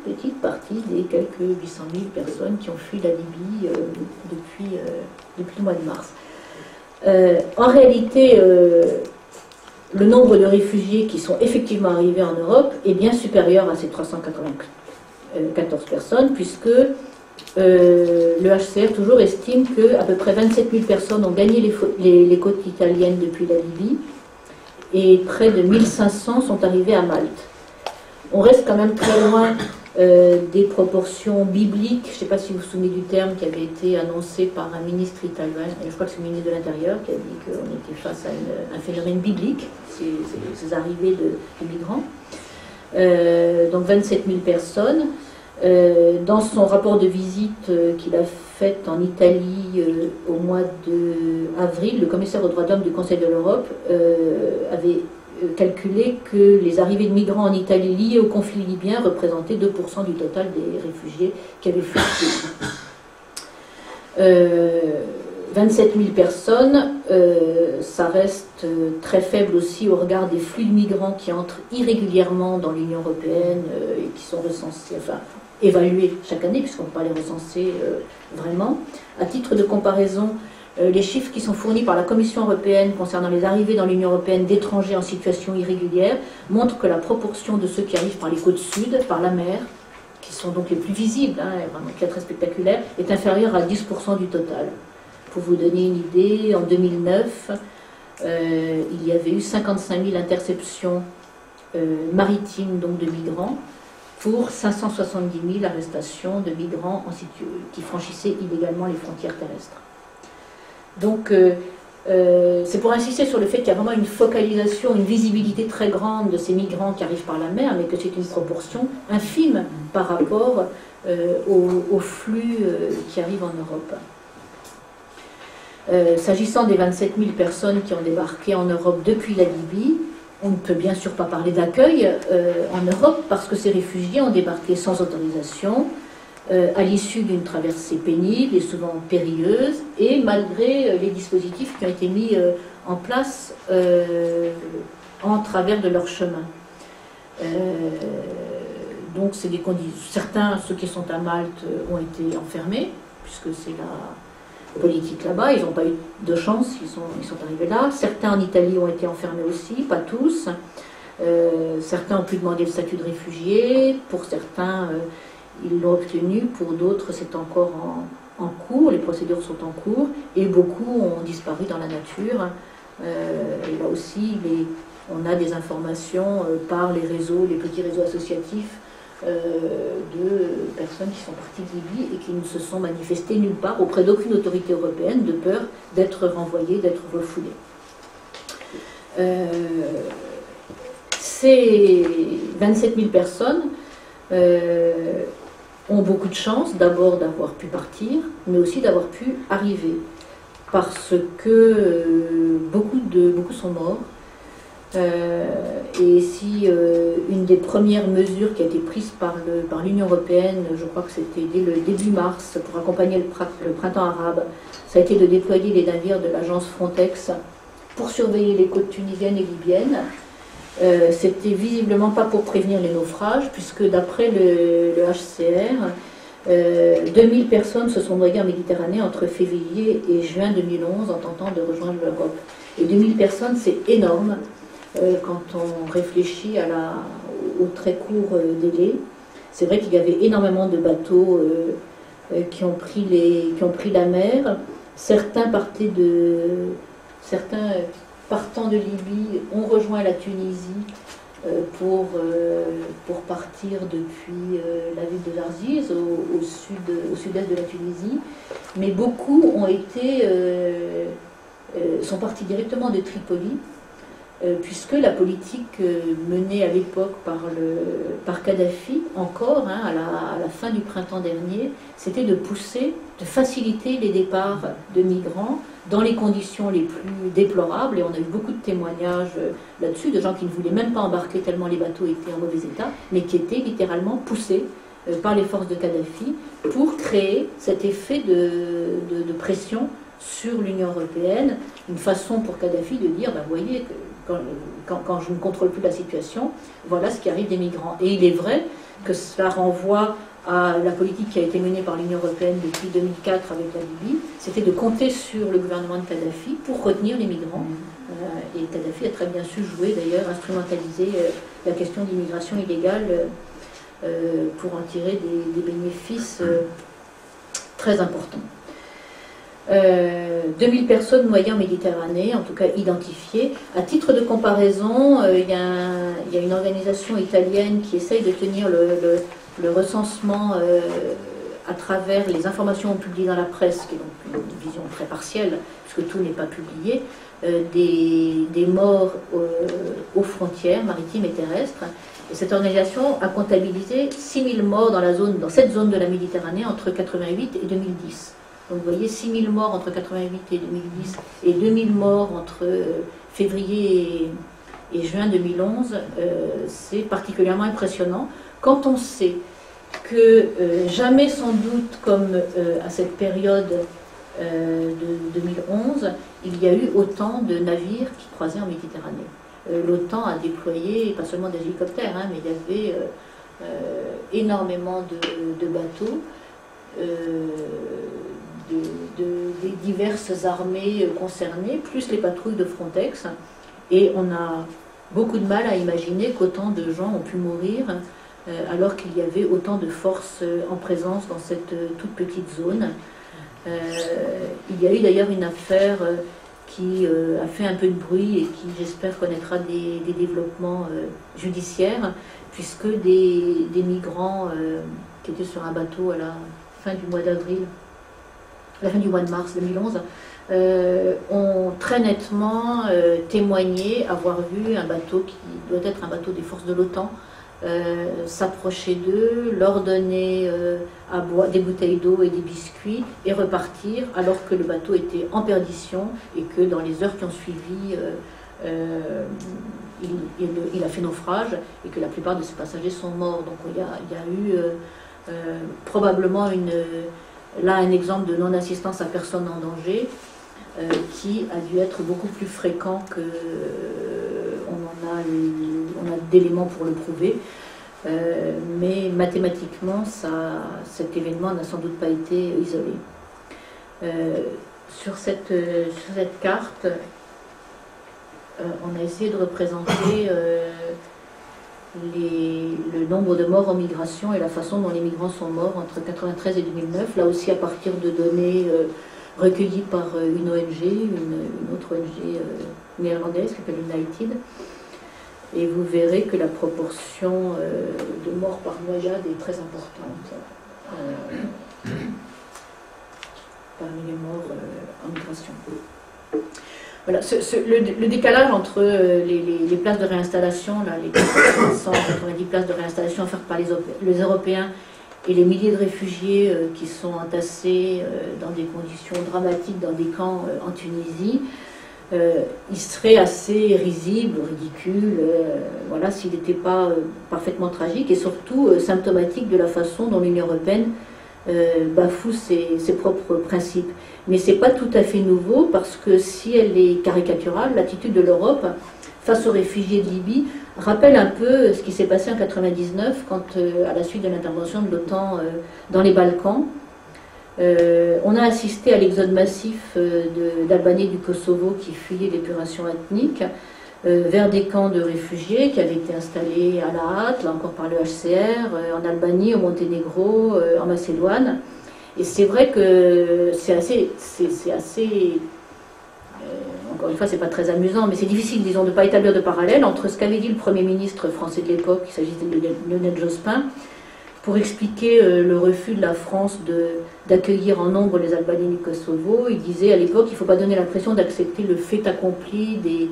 petite partie des quelques 800 000 personnes qui ont fui la Libye depuis le mois de mars. En réalité, le nombre de réfugiés qui sont effectivement arrivés en Europe est bien supérieur à ces 394 personnes, puisque le HCR toujours estime qu'à peu près 27 000 personnes ont gagné les côtes italiennes depuis la Libye et près de 1500 sont arrivés à Malte. On reste quand même très loin des proportions bibliques. Je ne sais pas si vous vous souvenez du terme qui avait été annoncé par un ministre italien, je crois que c'est le ministre de l'Intérieur, qui a dit qu'on était face à un phénomène biblique, ces arrivées de migrants. Donc 27 000 personnes. Dans son rapport de visite qu'il a fait en Italie au mois d'avril, le commissaire aux droits de l'homme du Conseil de l'Europe avait calculé que les arrivées de migrants en Italie liées au conflit libyen représentaient 2% du total des réfugiés qui avaient fui le pays. 27 000 personnes, ça reste très faible aussi au regard des flux de migrants qui entrent irrégulièrement dans l'Union européenne et qui sont recensés, enfin évalués chaque année, puisqu'on ne peut pas les recenser vraiment. À titre de comparaison, les chiffres qui sont fournis par la Commission européenne concernant les arrivées dans l'Union européenne d'étrangers en situation irrégulière montrent que la proportion de ceux qui arrivent par les côtes sud, par la mer, qui sont donc les plus visibles, vraiment qui est très spectaculaire, est inférieure à 10% du total. Pour vous donner une idée, en 2009, il y avait eu 55 000 interceptions maritimes donc de migrants pour 570 000 arrestations de migrants qui franchissaient illégalement les frontières terrestres. Donc, c'est pour insister sur le fait qu'il y a vraiment une focalisation, une visibilité très grande de ces migrants qui arrivent par la mer, mais que c'est une proportion infime par rapport au flux qui arrivent en Europe. S'agissant des 27 000 personnes qui ont débarqué en Europe depuis la Libye, on ne peut bien sûr pas parler d'accueil en Europe parce que ces réfugiés ont débarqué sans autorisation, à l'issue d'une traversée pénible et souvent périlleuse, et malgré les dispositifs qui ont été mis en place en travers de leur chemin. Donc c'est des conditions. Certains, ceux qui sont à Malte, ont été enfermés, puisque c'est la politique là-bas, ils n'ont pas eu de chance, ils sont arrivés là. Certains en Italie ont été enfermés aussi, pas tous. Certains ont pu demander le statut de réfugié, pour certains ils l'ont obtenu, pour d'autres c'est encore en cours, les procédures sont en cours, et beaucoup ont disparu dans la nature. Et là aussi, on a des informations par les réseaux, les petits réseaux associatifs, de personnes qui sont parties de Libye et qui ne se sont manifestées nulle part auprès d'aucune autorité européenne de peur d'être renvoyées, d'être refoulées. Ces 27 000 personnes ont beaucoup de chance, d'abord d'avoir pu partir, mais aussi d'avoir pu arriver, parce que beaucoup sont morts. Et si une des premières mesures qui a été prise par l'Union européenne, je crois que c'était dès le début mars, pour accompagner le printemps arabe, ça a été de déployer les navires de l'agence Frontex pour surveiller les côtes tunisiennes et libyennes. C'était visiblement pas pour prévenir les naufrages, puisque d'après le HCR, 2000 personnes se sont noyées en Méditerranée entre février et juin 2011 en tentant de rejoindre l'Europe. Et 2000 personnes, c'est énorme. Quand on réfléchit au très court délai. C'est vrai qu'il y avait énormément de bateaux qui ont pris la mer. Certains partant de Libye ont rejoint la Tunisie pour partir depuis la ville de Larziz, au sud-est de la Tunisie. Mais beaucoup sont partis directement de Tripoli, puisque la politique menée à l'époque par Kadhafi, encore à la fin du printemps dernier, c'était de faciliter les départs de migrants dans les conditions les plus déplorables, et on a eu beaucoup de témoignages là-dessus, de gens qui ne voulaient même pas embarquer tellement les bateaux étaient en mauvais état, mais qui étaient littéralement poussés par les forces de Kadhafi pour créer cet effet de pression sur l'Union européenne, une façon pour Kadhafi de dire, vous voyez, quand je ne contrôle plus la situation, voilà ce qui arrive des migrants. Et il est vrai que cela renvoie à la politique qui a été menée par l'Union européenne depuis 2004 avec la Libye, c'était de compter sur le gouvernement de Kadhafi pour retenir les migrants. Et Kadhafi a très bien su jouer, d'ailleurs, instrumentaliser la question d'immigration illégale pour en tirer des bénéfices très important. 2000 personnes noyées en Méditerranée, en tout cas identifiées. À titre de comparaison, il y a une organisation italienne qui essaye de tenir le recensement à travers les informations publiées dans la presse, qui est donc une vision très partielle, puisque tout n'est pas publié, des morts aux frontières maritimes et terrestres. Et cette organisation a comptabilisé 6000 morts dans cette zone de la Méditerranée entre 88 et 2010. Donc vous voyez, 6000 morts entre 88 et 2010 et 2000 morts entre février et juin 2011, c'est particulièrement impressionnant quand on sait que jamais sans doute comme à cette période de 2011, il y a eu autant de navires qui croisaient en Méditerranée. L'OTAN a déployé, pas seulement des hélicoptères, mais il y avait énormément de bateaux, des diverses armées concernées, plus les patrouilles de Frontex. Et on a beaucoup de mal à imaginer qu'autant de gens ont pu mourir alors qu'il y avait autant de forces en présence dans cette toute petite zone. Il y a eu d'ailleurs une affaire qui a fait un peu de bruit et qui, j'espère, connaîtra des développements judiciaires, puisque des migrants qui étaient sur un bateau à la fin du mois d'avril, à la fin du mois de mars 2011, ont très nettement témoigné avoir vu un bateau qui doit être un bateau des forces de l'OTAN s'approcher d'eux, leur donner à boire des bouteilles d'eau et des biscuits et repartir alors que le bateau était en perdition et que dans les heures qui ont suivi il a fait naufrage et que la plupart de ses passagers sont morts. Donc il y a eu probablement là un exemple de non-assistance à personne en danger qui a dû être beaucoup plus fréquent que on a d'éléments pour le prouver, mais mathématiquement cet événement n'a sans doute pas été isolé. Sur cette carte, on a essayé de représenter le nombre de morts en migration et la façon dont les migrants sont morts entre 1993 et 2009, là aussi à partir de données recueillies par une ONG, une autre ONG néerlandaise qui s'appelle United. Et vous verrez que la proportion de morts par noyade est très importante parmi les morts en migration. Voilà, le décalage entre les places de réinstallation, là, les 190 places de réinstallation offertes par les Européens et les milliers de réfugiés qui sont entassés dans des conditions dramatiques dans des camps en Tunisie, il serait assez risible, ridicule, voilà, s'il n'était pas parfaitement tragique et surtout symptomatique de la façon dont l'Union européenne bafoue ses propres principes. Mais ce n'est pas tout à fait nouveau parce que si elle est caricaturale, l'attitude de l'Europe face aux réfugiés de Libye rappelle un peu ce qui s'est passé en 1999 quand, à la suite de l'intervention de l'OTAN dans les Balkans, on a assisté à l'exode massif d'Albanais du Kosovo qui fuyaient l'épuration ethnique vers des camps de réfugiés qui avaient été installés à la hâte, là encore par le HCR, en Albanie, au Monténégro, en Macédoine. Et c'est vrai que c'est assez encore une fois, c'est pas très amusant, mais c'est difficile, disons, de ne pas établir de parallèle entre ce qu'avait dit le Premier ministre français de l'époque, il s'agissait de Lionel Jospin, pour expliquer le refus de la France d'accueillir en nombre les Albanais du Kosovo. Il disait à l'époque qu'il ne faut pas donner l'impression d'accepter le fait accompli des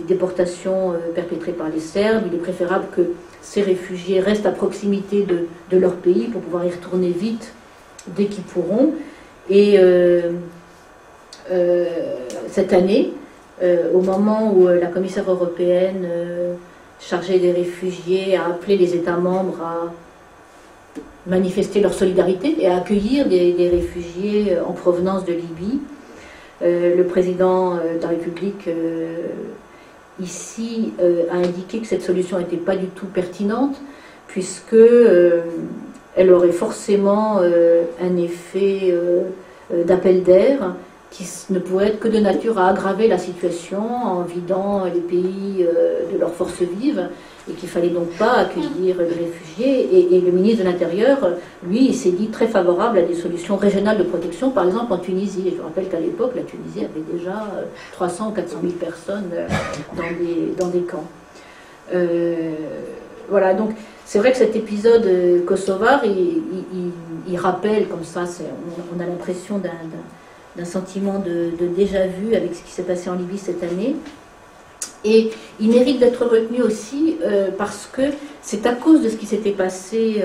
déportations perpétrées par les Serbes. Il est préférable que ces réfugiés restent à proximité de leur pays pour pouvoir y retourner vite dès qu'ils pourront. Et cette année, au moment où la commissaire européenne chargée des réfugiés a appelé les États membres à manifester leur solidarité et à accueillir des réfugiés en provenance de Libye, le président de la République ici a indiqué que cette solution n'était pas du tout pertinente puisque elle aurait forcément un effet d'appel d'air qui ne pourrait être que de nature à aggraver la situation en vidant les pays de leurs forces vives et qu'il ne fallait donc pas accueillir les réfugiés. Et le ministre de l'Intérieur, lui, il s'est dit très favorable à des solutions régionales de protection, par exemple en Tunisie. Et je rappelle qu'à l'époque, la Tunisie avait déjà 300 ou 400 000 personnes dans des camps. Voilà, donc c'est vrai que cet épisode kosovar, il rappelle comme ça, on a l'impression d'un sentiment de déjà-vu avec ce qui s'est passé en Libye cette année. Et il mérite d'être retenu aussi parce que c'est à cause de ce qui s'était passé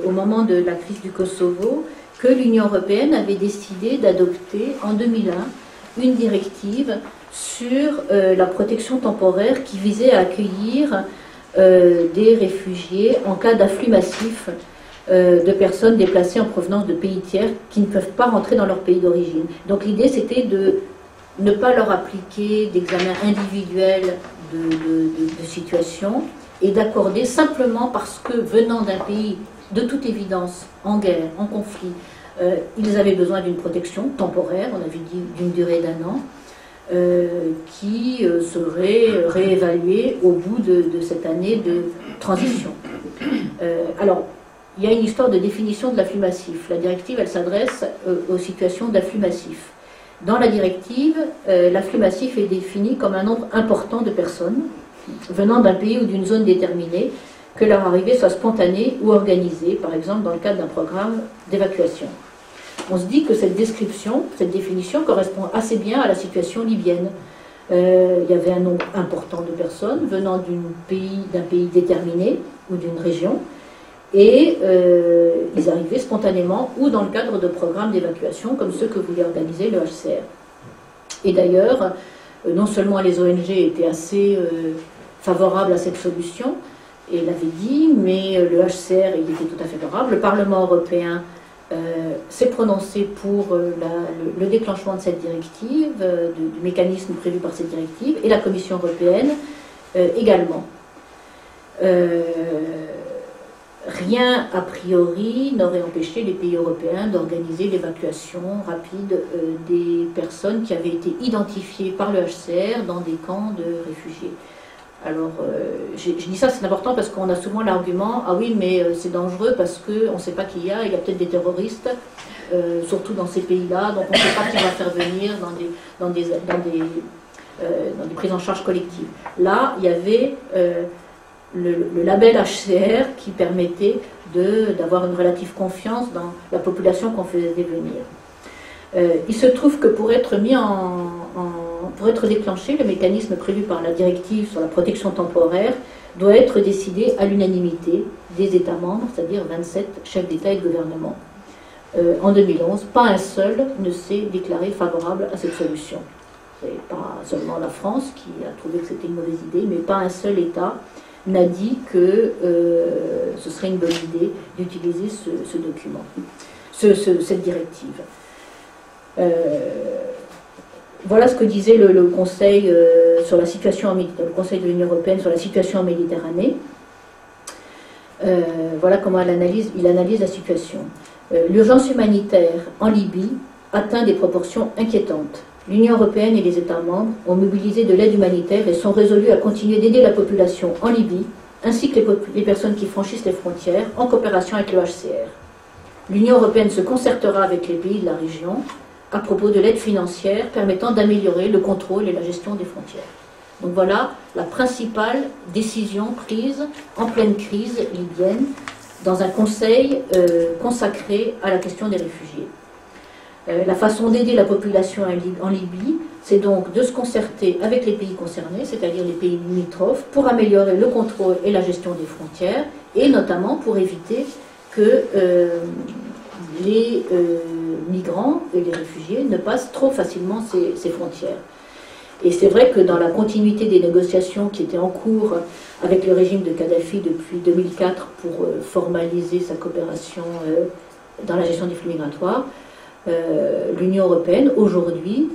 au moment de la crise du Kosovo que l'Union européenne avait décidé d'adopter en 2001 une directive sur la protection temporaire qui visait à accueillir des réfugiés en cas d'afflux massif de personnes déplacées en provenance de pays tiers qui ne peuvent pas rentrer dans leur pays d'origine. Donc l'idée c'était de ne pas leur appliquer d'examen individuel de situation et d'accorder simplement parce que venant d'un pays de toute évidence en guerre, en conflit, ils avaient besoin d'une protection temporaire, on avait dit d'une durée d'1 an, qui serait réévaluée au bout de cette année de transition. Alors, il y a une histoire de définition de l'afflux massif. La directive, elle s'adresse aux situations d'afflux massif. Dans la directive, l'afflux massif est défini comme un nombre important de personnes venant d'un pays ou d'une zone déterminée, que leur arrivée soit spontanée ou organisée, par exemple dans le cadre d'un programme d'évacuation. On se dit que cette description, cette définition correspond assez bien à la situation libyenne. Il y avait un nombre important de personnes venant d'un pays déterminé ou d'une région, et ils arrivaient spontanément ou dans le cadre de programmes d'évacuation comme ceux que voulait organiser le HCR. Et d'ailleurs, non seulement les ONG étaient assez favorables à cette solution, et l'avaient dit, mais le HCR il était tout à fait favorable. Le Parlement européen s'est prononcé pour le déclenchement de cette directive, du mécanisme prévu par cette directive, et la Commission européenne également. Rien, a priori, n'aurait empêché les pays européens d'organiser l'évacuation rapide des personnes qui avaient été identifiées par le HCR dans des camps de réfugiés. Alors, je dis ça, c'est important parce qu'on a souvent l'argument, ah oui, mais c'est dangereux parce qu'on ne sait pas qui il y a peut-être des terroristes, surtout dans ces pays-là, donc on ne sait pas qui va faire venir dans des prises en charge collectives. Là, il y avait le label HCR qui permettait d'avoir une relative confiance dans la population qu'on faisait venir. Il se trouve que pour être déclenché, le mécanisme prévu par la directive sur la protection temporaire doit être décidé à l'unanimité des États membres, c'est-à-dire 27 chefs d'État et de gouvernement. En 2011, pas un seul ne s'est déclaré favorable à cette solution. C'est pas seulement la France qui a trouvé que c'était une mauvaise idée, mais pas un seul État n'a dit que ce serait une bonne idée d'utiliser ce document, cette directive. Voilà ce que disait le Conseil sur la situation le Conseil de l'Union européenne sur la situation en Méditerranée. Voilà comment il analyse la situation. L'urgence humanitaire en Libye atteint des proportions inquiétantes. L'Union européenne et les États membres ont mobilisé de l'aide humanitaire et sont résolus à continuer d'aider la population en Libye, ainsi que les personnes qui franchissent les frontières, en coopération avec le HCR. L'Union européenne se concertera avec les pays de la région à propos de l'aide financière permettant d'améliorer le contrôle et la gestion des frontières. Donc voilà la principale décision prise en pleine crise libyenne dans un conseil consacré à la question des réfugiés. La façon d'aider la population en Libye, c'est donc de se concerter avec les pays concernés, c'est-à-dire les pays limitrophes, pour améliorer le contrôle et la gestion des frontières, et notamment pour éviter que les migrants et les réfugiés ne passent trop facilement ces frontières. Et c'est vrai que dans la continuité des négociations qui étaient en cours avec le régime de Kadhafi depuis 2004 pour formaliser sa coopération dans la gestion des flux migratoires, l'Union européenne, aujourd'hui,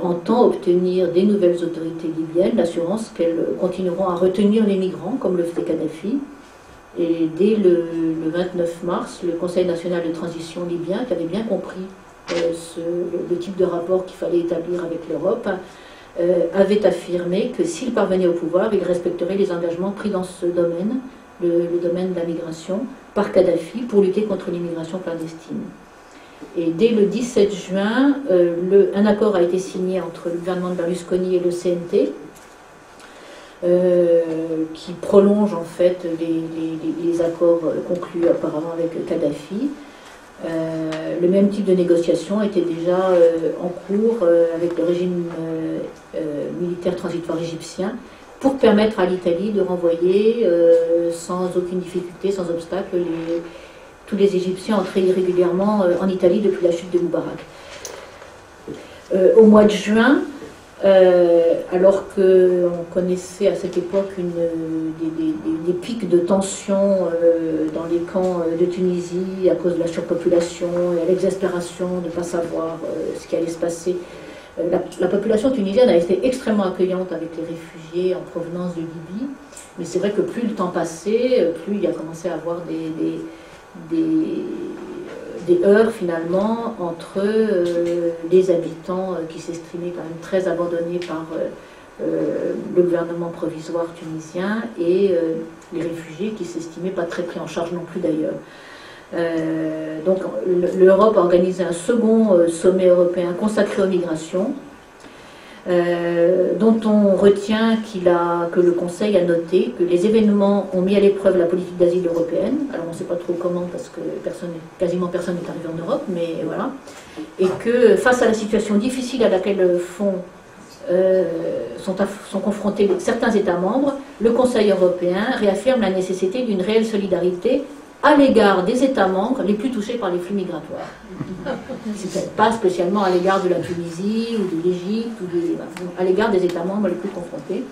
entend obtenir des nouvelles autorités libyennes l'assurance qu'elles continueront à retenir les migrants, comme le faisait Kadhafi. Et dès le 29 mars, le Conseil national de transition libyen, qui avait bien compris le type de rapport qu'il fallait établir avec l'Europe, avait affirmé que s'il parvenait au pouvoir, il respecterait les engagements pris dans ce domaine, le domaine de la migration, par Kadhafi pour lutter contre l'immigration clandestine. Et dès le 17 juin, un accord a été signé entre le gouvernement de Berlusconi et le CNT, qui prolonge en fait les accords conclus auparavant avec Kadhafi. Le même type de négociation était déjà en cours avec le régime militaire transitoire égyptien pour permettre à l'Italie de renvoyer sans aucune difficulté, sans obstacle, tous les Égyptiens entrés irrégulièrement en Italie depuis la chute de Moubarak. Au mois de juin, alors qu'on connaissait à cette époque des pics de tension dans les camps de Tunisie à cause de la surpopulation et à l'exaspération de ne pas savoir ce qui allait se passer, la population tunisienne a été extrêmement accueillante avec les réfugiés en provenance de Libye, mais c'est vrai que plus le temps passait, plus il y a commencé à avoir des heurts finalement entre les habitants qui s'estimaient quand même très abandonnés par le gouvernement provisoire tunisien et les réfugiés qui s'estimaient pas très pris en charge non plus d'ailleurs. Donc l'Europe a organisé un second sommet européen consacré aux migrations, dont on retient que le Conseil a noté que les événements ont mis à l'épreuve la politique d'asile européenne. Alors on ne sait pas trop comment parce que quasiment personne n'est arrivé en Europe, mais voilà. Et que face à la situation difficile à laquelle sont confrontés certains États membres, le Conseil européen réaffirme la nécessité d'une réelle solidarité à l'égard des États membres les plus touchés par les flux migratoires. C'est pas spécialement à l'égard de la Tunisie ou de l'Égypte, à l'égard des États membres les plus confrontés.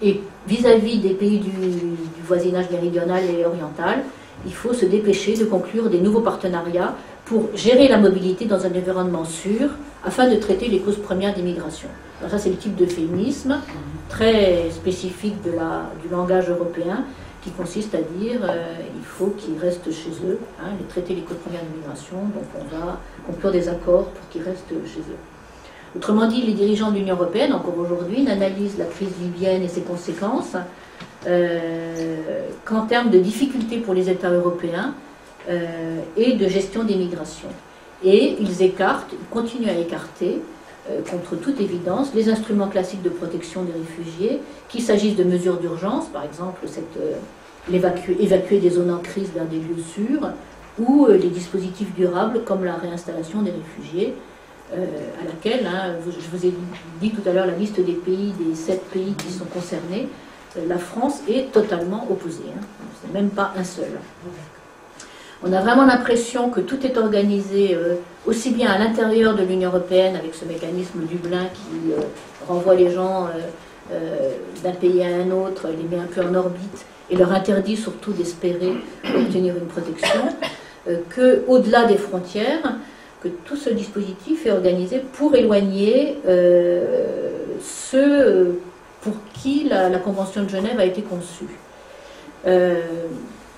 Et vis-à-vis des pays du voisinage méridional et oriental, il faut se dépêcher de conclure des nouveaux partenariats pour gérer la mobilité dans un environnement sûr, afin de traiter les causes premières des migrations. Alors ça, c'est le type de féminisme très spécifique du langage européen, qui consiste à dire il faut qu'ils restent chez eux, et traiter les causes premières de l'immigration, donc on va conclure des accords pour qu'ils restent chez eux. Autrement dit, les dirigeants de l'Union européenne, encore aujourd'hui, n'analysent la crise libyenne et ses conséquences qu'en termes de difficultés pour les États européens et de gestion des migrations. Et ils continuent à écarter, contre toute évidence, les instruments classiques de protection des réfugiés, qu'il s'agisse de mesures d'urgence, par exemple évacuer des zones en crise vers des lieux sûrs, ou les dispositifs durables comme la réinstallation des réfugiés, à laquelle, je vous ai dit tout à l'heure la liste des 7 pays qui sont concernés, la France est totalement opposée, c'est même pas un seul. On a vraiment l'impression que tout est organisé aussi bien à l'intérieur de l'Union européenne avec ce mécanisme Dublin qui renvoie les gens d'un pays à un autre, les met un peu en orbite et leur interdit surtout d'espérer obtenir une protection, qu'au-delà des frontières, que tout ce dispositif est organisé pour éloigner ceux pour qui la Convention de Genève a été conçue.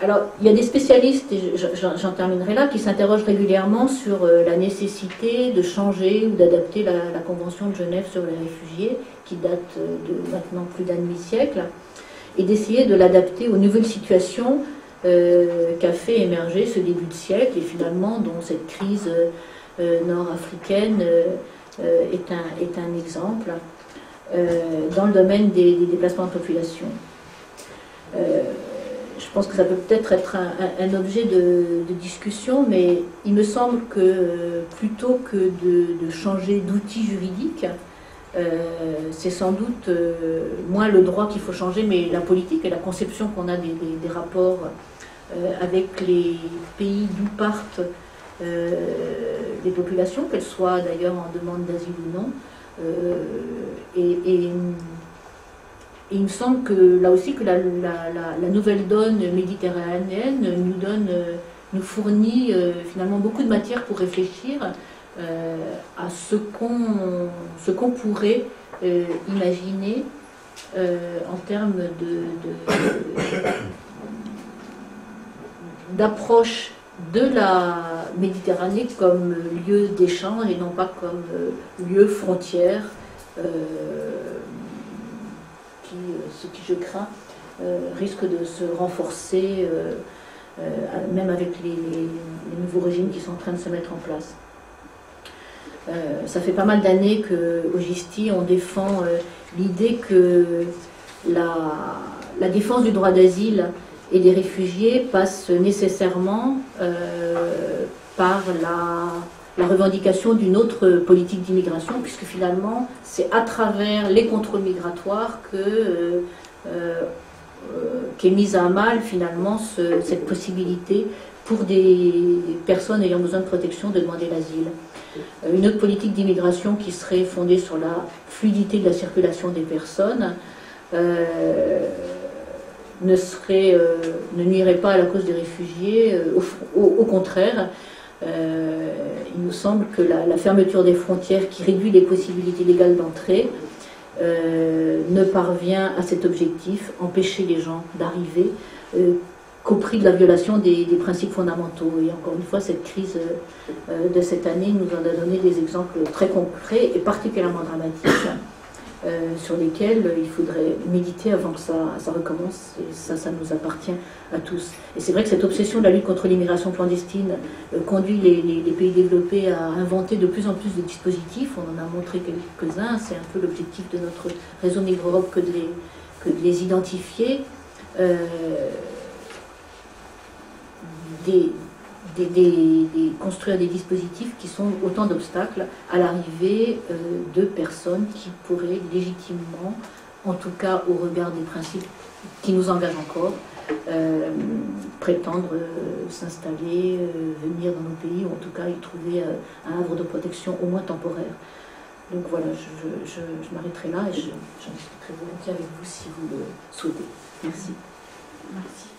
Alors, il y a des spécialistes, et j'en terminerai là, qui s'interrogent régulièrement sur la nécessité de changer ou d'adapter la Convention de Genève sur les réfugiés, qui date de maintenant plus d'un demi-siècle, et d'essayer de l'adapter aux nouvelles situations qu'a fait émerger ce début de siècle, et finalement dont cette crise nord-africaine est un exemple, dans le domaine des déplacements de population. Je pense que ça peut peut-être être un objet de discussion, mais il me semble que plutôt que de changer d'outil juridique, c'est sans doute moins le droit qu'il faut changer, mais la politique et la conception qu'on a des rapports avec les pays d'où partent les populations, qu'elles soient d'ailleurs en demande d'asile ou non. Et il me semble que là aussi que la nouvelle donne méditerranéenne nous fournit finalement beaucoup de matière pour réfléchir à ce qu'on pourrait imaginer en termes d'approche de la Méditerranée comme lieu d'échange et non pas comme lieu frontière ce qui je crains, risque de se renforcer, même avec les nouveaux régimes qui sont en train de se mettre en place. Ça fait pas mal d'années qu'au GISTI, on défend l'idée que la défense du droit d'asile et des réfugiés passe nécessairement par la revendication d'une autre politique d'immigration, puisque finalement, c'est à travers les contrôles migratoires qu'est mise à mal finalement cette possibilité pour des personnes ayant besoin de protection de demander l'asile. Une autre politique d'immigration qui serait fondée sur la fluidité de la circulation des personnes ne nuirait pas à la cause des réfugiés, au contraire. Il nous semble que la fermeture des frontières qui réduit les possibilités légales d'entrée ne parvient à cet objectif, empêcher les gens d'arriver qu'au prix de la violation des principes fondamentaux. Et encore une fois, cette crise de cette année nous en a donné des exemples très concrets et particulièrement dramatiques sur lesquels il faudrait méditer avant que ça recommence, et ça nous appartient à tous. Et c'est vrai que cette obsession de la lutte contre l'immigration clandestine conduit les pays développés à inventer de plus en plus de dispositifs. On en a montré quelques-uns, c'est un peu l'objectif de notre réseau Migre Europe que de les identifier. Construire des dispositifs qui sont autant d'obstacles à l'arrivée de personnes qui pourraient légitimement, en tout cas au regard des principes qui nous engagent encore, prétendre s'installer, venir dans nos pays, ou en tout cas y trouver un havre de protection au moins temporaire. Donc voilà, je m'arrêterai là et j'en discuterai volontiers avec vous si vous le souhaitez. Merci. Merci.